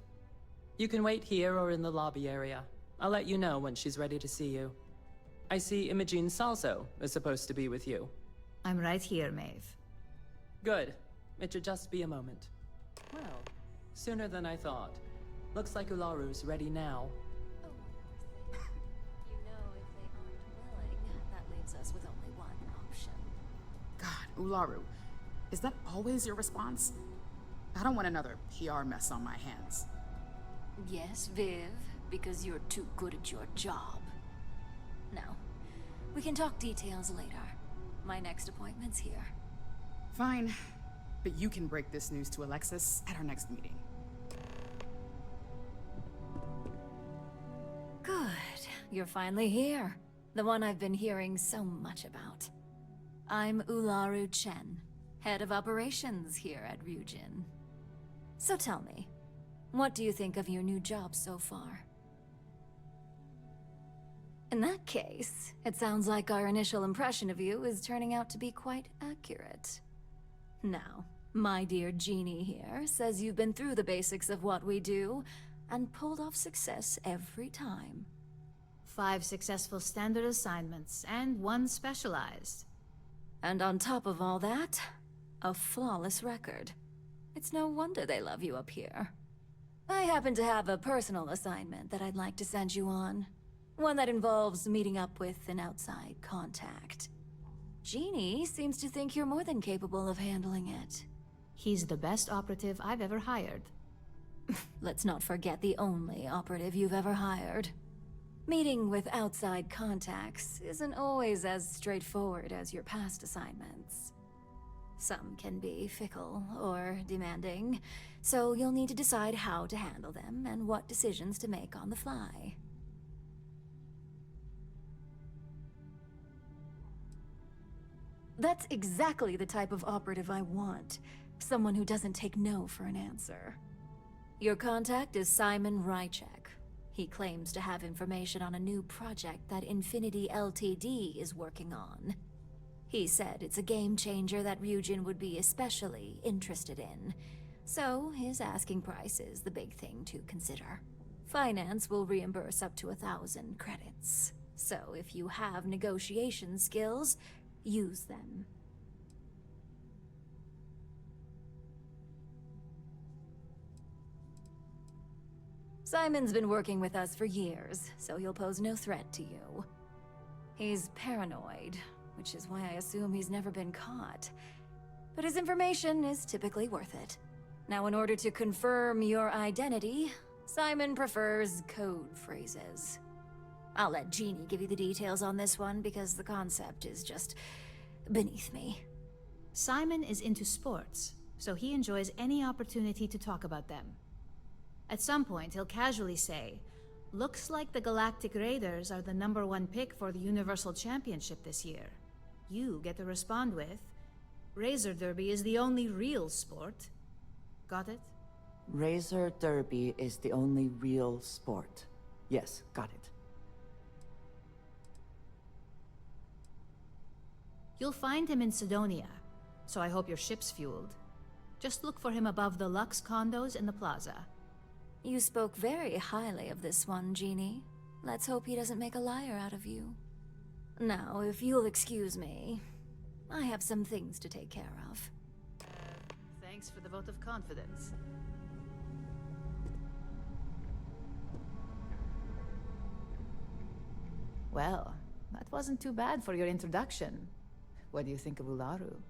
You can wait here or in the lobby area. I'll let you know when she's ready to see you. I see Imogene Salso is supposed to be with you. I'm right here, Maeve. Good. It should just be a moment. Well, sooner than I thought. Looks like Ularu's ready now. You know, if they aren't willing, that leaves us with only one option. God, Ularu, is that always your response? I don't want another PR mess on my hands. Yes, Viv, because you're too good at your job. Now, we can talk details later. My next appointment's here. Fine, but you can break this news to Alexis at our next meeting. Good. You're finally here. The one I've been hearing so much about. I'm Ularu Chen, head of operations here at Ryujin. So tell me, what do you think of your new job so far? In that case, it sounds like our initial impression of you is turning out to be quite accurate. Now, my dear Jeannie here says you've been through the basics of what we do and pulled off success every time. 5 successful standard assignments and 1 specialized. And on top of all that, a flawless record. It's no wonder they love you up here. I happen to have a personal assignment that I'd like to send you on. One that involves meeting up with an outside contact. Jeannie seems to think you're more than capable of handling it. He's the best operative I've ever hired. Let's not forget the only operative you've ever hired. Meeting with outside contacts isn't always as straightforward as your past assignments. Some can be fickle or demanding, so you'll need to decide how to handle them and what decisions to make on the fly. That's exactly the type of operative I want. Someone who doesn't take no for an answer. Your contact is Simon Rychek. He claims to have information on a new project that Infinity Ltd is working on. He said it's a game changer that Ryujin would be especially interested in. So his asking price is the big thing to consider. Finance will reimburse up to 1,000 credits. So if you have negotiation skills, use them. Simon's been working with us for years, so he'll pose no threat to you. He's paranoid, which is why I assume he's never been caught. But his information is typically worth it. Now, in order to confirm your identity, Simon prefers code phrases. I'll let Jeannie give you the details on this one because the concept is just beneath me. Simon is into sports, so he enjoys any opportunity to talk about them. At some point, he'll casually say, "Looks like the Galactic Raiders are the #1 pick for the Universal Championship this year." You get to respond with, "Razor Derby is the only real sport." Got it? Razor Derby is the only real sport. Yes, got it. You'll find him in Sidonia, so I hope your ship's fueled. Just look for him above the Lux condos in the plaza. You spoke very highly of this one, Jeannie. Let's hope he doesn't make a liar out of you. Now, if you'll excuse me, I have some things to take care of. Thanks for the vote of confidence. Well, that wasn't too bad for your introduction. What do you think of Ularu?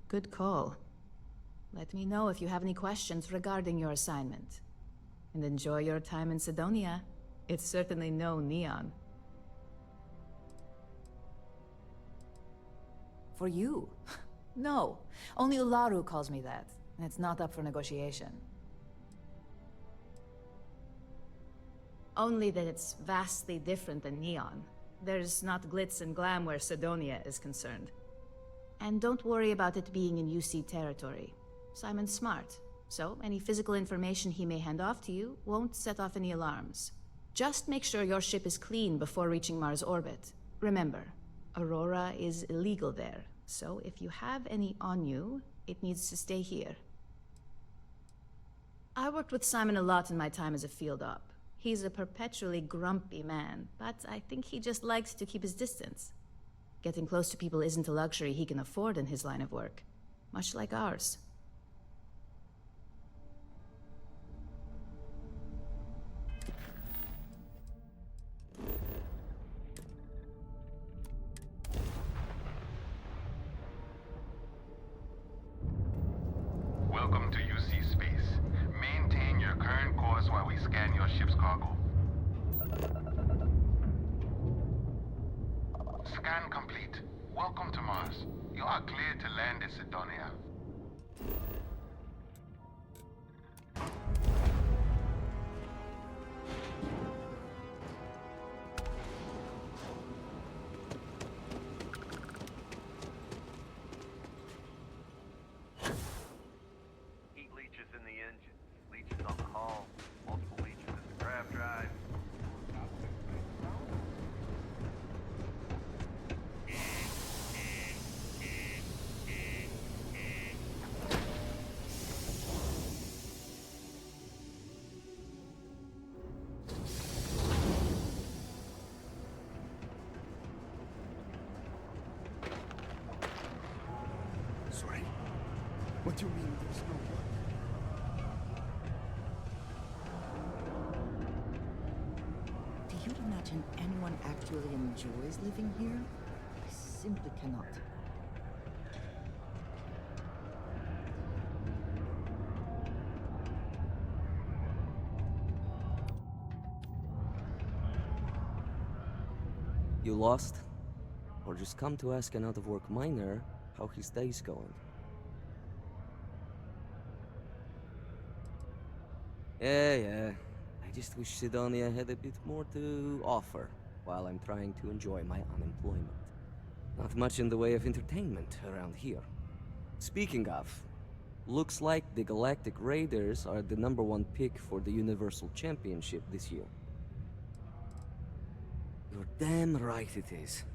Good call. Let me know if you have any questions regarding your assignment. And enjoy your time in Sidonia. It's certainly no Neon. For you? No. Only Ularu calls me that, and it's not up for negotiation. Only that it's vastly different than Neon. There's not glitz and glam where Sidonia is concerned. And don't worry about it being in UC territory. Simon's smart, so any physical information he may hand off to you won't set off any alarms. Just make sure your ship is clean before reaching Mars orbit. Remember, Aurora is illegal there, so if you have any on you, it needs to stay here. I worked with Simon a lot in my time as a field op. He's a perpetually grumpy man, but I think he just likes to keep his distance. Getting close to people isn't a luxury he can afford in his line of work, much like ours. Welcome to UC Space. Maintain your current course while we scan your ship's cargo. Scan complete. Welcome to Mars. You are cleared to land in Sidonia. Heat leeches in the engine, leeches on the hull, multiple leeches in the grav drive. Sorry? What do you mean there's no one? Do you imagine anyone actually enjoys living here? I simply cannot. You lost? Or just come to ask an out-of-work miner how his day's going? Yeah. I just wish Sidonia had a bit more to offer while I'm trying to enjoy my unemployment. Not much in the way of entertainment around here. Speaking of, Looks like the Galactic Raiders are the #1 pick for the Universal Championship this year. You're damn right it is.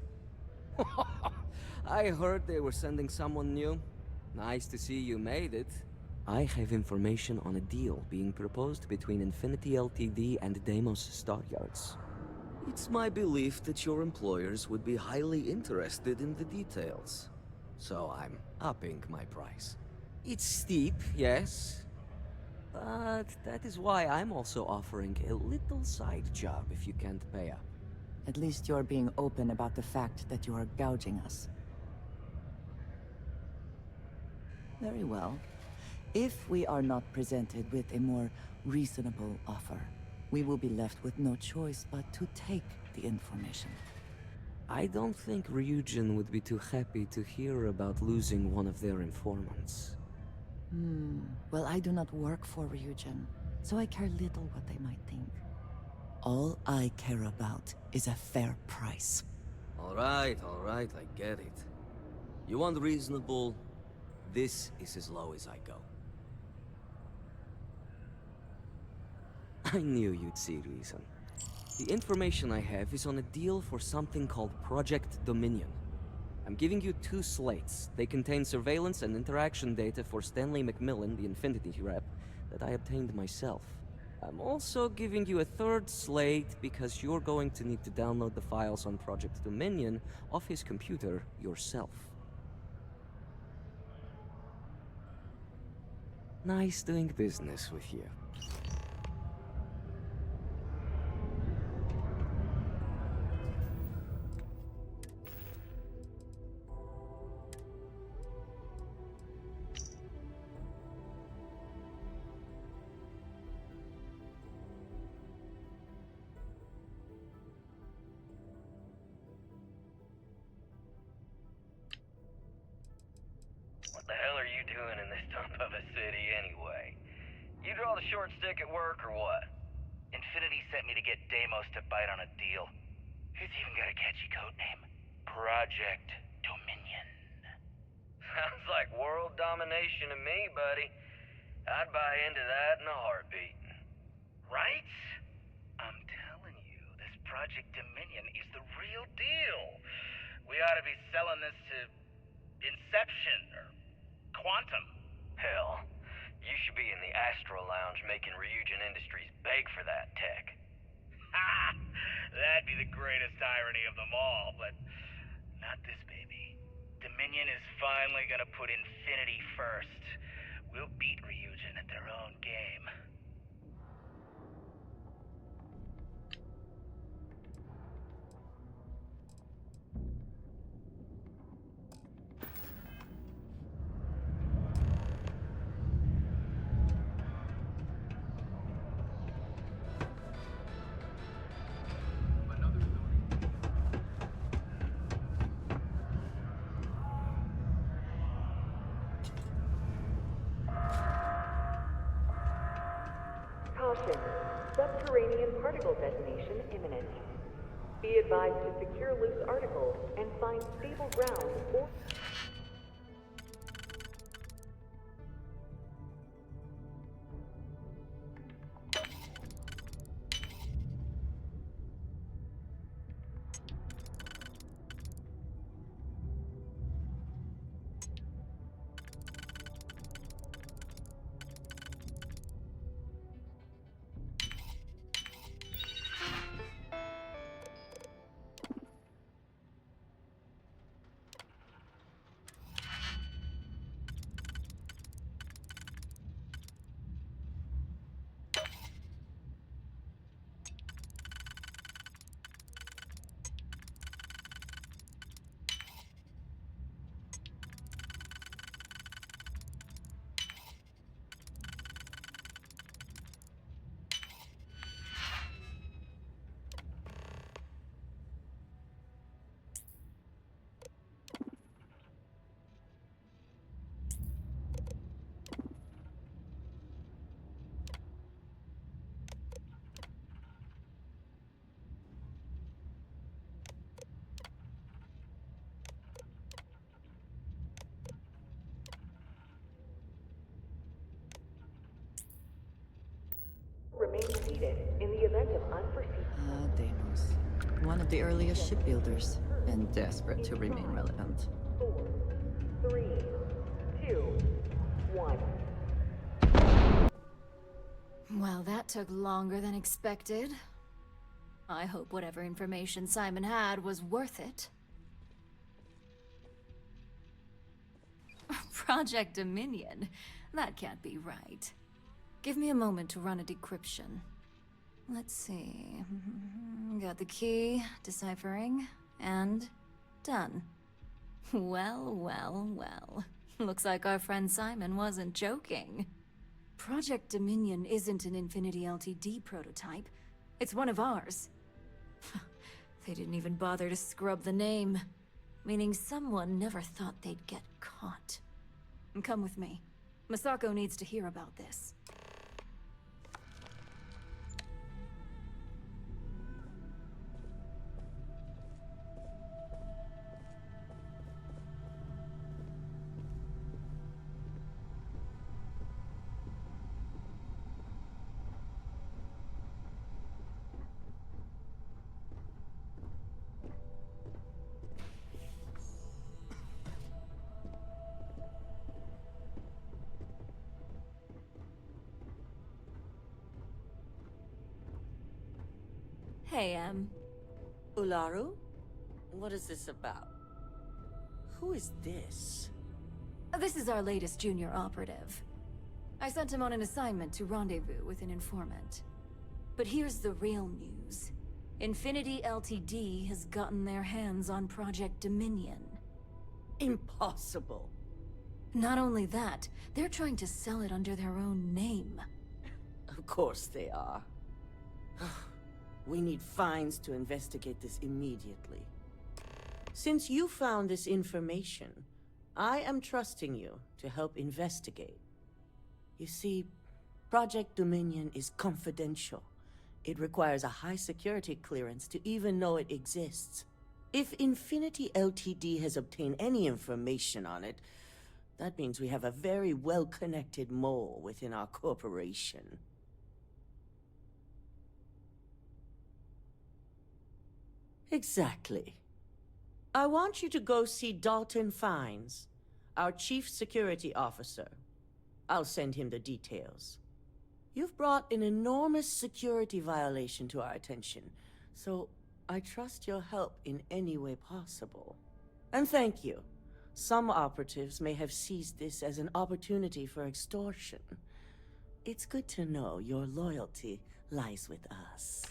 I heard they were sending someone new. Nice to see you made it. I have information on a deal being proposed between Infinity Ltd and Deimos Staryards. It's my belief that your employers would be highly interested in the details. So I'm upping my price. It's steep, yes. But that is why I'm also offering a little side job if you can't pay up. At least you're being open about the fact that you are gouging us. Very well. If we are not presented with a more reasonable offer, we will be left with no choice but to take the information. I don't think Ryujin would be too happy to hear about losing one of their informants. Well, I do not work for Ryujin, so I care little what they might think. All I care about is a fair price. All right, I get it. You want reasonable? This is as low as I go. I knew you'd see reason. The information I have is on a deal for something called Project Dominion. I'm giving you 2 slates. They contain surveillance and interaction data for Stanley McMillan, the Infinity rep, that I obtained myself. I'm also giving you a 3rd slate because you're going to need to download the files on Project Dominion off his computer yourself. Nice doing business with you. What the hell are you doing in this dump of a city anyway? You draw the short stick at work or what? Infinity sent me to get Deimos to bite on a deal. He's even got a catchy code name. Project Dominion. Sounds like world domination to me, buddy. I'd buy into that in a heartbeat. Right? I'm telling you, this Project Dominion is the real deal. We ought to be selling this to Inception or Quantum. Hell, you should be in the Astro Lounge making Ryujin Industries beg for that tech. Ha! That'd be the greatest irony of them all, but not this baby. Dominion is finally gonna put Infinity first. We'll beat Ryujin at their own game. Caution. Subterranean particle detonation imminent. Be advised to secure loose articles and find stable ground or... needed in the event of unforeseen. Deimos. One of the earliest shipbuilders, and desperate to remain relevant. 4, 3, 2, 1. Well, that took longer than expected. I hope whatever information Simon had was worth it. Project Dominion? That can't be right. Give me a moment to run a decryption. Let's see. Got the key, deciphering, and done. Well, well, well. Looks like our friend Simon wasn't joking. Project Dominion isn't an Infinity LTD prototype. It's one of ours. They didn't even bother to scrub the name. Meaning someone never thought they'd get caught. Come with me. Masako needs to hear about this. Hey, Ularu? What is this about? Who is this? This is our latest junior operative. I sent him on an assignment to rendezvous with an informant. But here's the real news. Infinity LTD has gotten their hands on Project Dominion. Impossible. Not only that, they're trying to sell it under their own name. Of course they are. We need fines to investigate this immediately. Since you found this information, I am trusting you to help investigate. You see, Project Dominion is confidential. It requires a high security clearance to even know it exists. If Infinity LTD has obtained any information on it, that means we have a very well-connected mole within our corporation. Exactly. I want you to go see Dalton Fines, our Chief Security Officer. I'll send him the details. You've brought an enormous security violation to our attention, so I trust your help in any way possible. And thank you. Some operatives may have seized this as an opportunity for extortion. It's good to know your loyalty lies with us.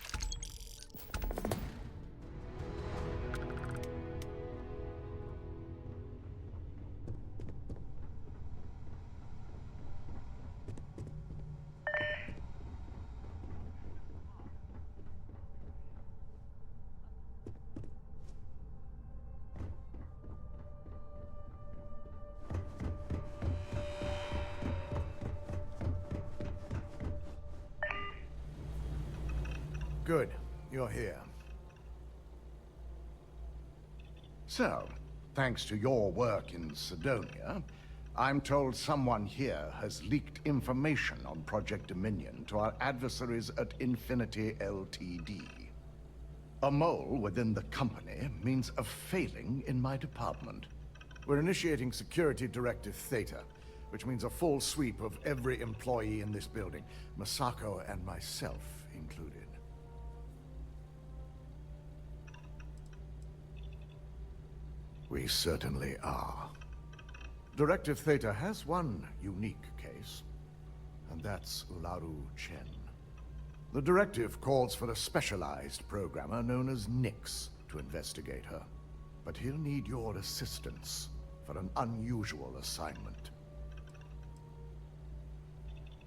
Good. You're here. So, thanks to your work in Sidonia, I'm told someone here has leaked information on Project Dominion to our adversaries at Infinity LTD. A mole within the company means a failing in my department. We're initiating Security Directive Theta, which means a full sweep of every employee in this building, Masako and myself included. We certainly are. Directive Theta has one unique case, and that's Ularu Chen. The directive calls for a specialized programmer known as Nix to investigate her, but he'll need your assistance for an unusual assignment.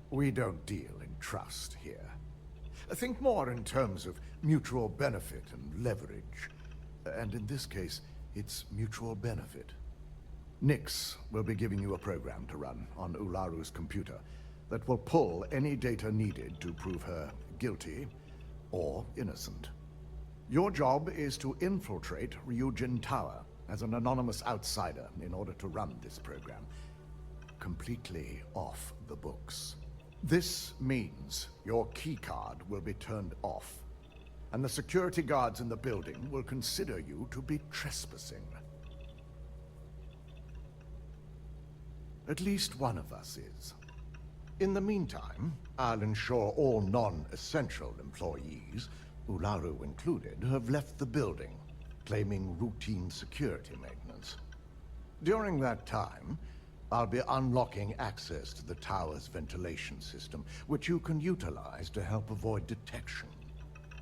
We don't deal in trust here. Think more in terms of mutual benefit and leverage, and in this case, it's mutual benefit. Nix will be giving you a program to run on Ularu's computer that will pull any data needed to prove her guilty or innocent. Your job is to infiltrate Ryujin Tower as an anonymous outsider in order to run this program. Completely off the books. This means your keycard will be turned off, and the security guards in the building will consider you to be trespassing. At least one of us is. In the meantime, I'll ensure all non-essential employees, Ularu included, have left the building, claiming routine security maintenance. During that time, I'll be unlocking access to the tower's ventilation system, which you can utilize to help avoid detection.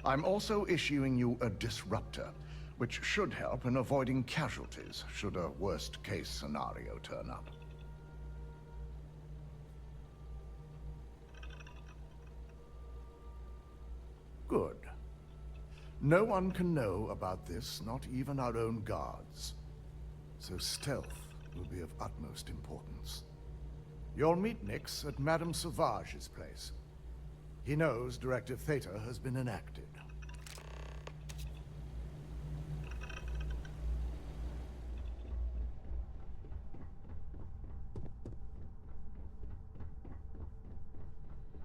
I'm also issuing you a disruptor, which should help in avoiding casualties should a worst-case scenario turn up. Good. No one can know about this, not even our own guards. So stealth will be of utmost importance. You'll meet Nix at Madame Sauvage's place. He knows Directive Theta has been enacted.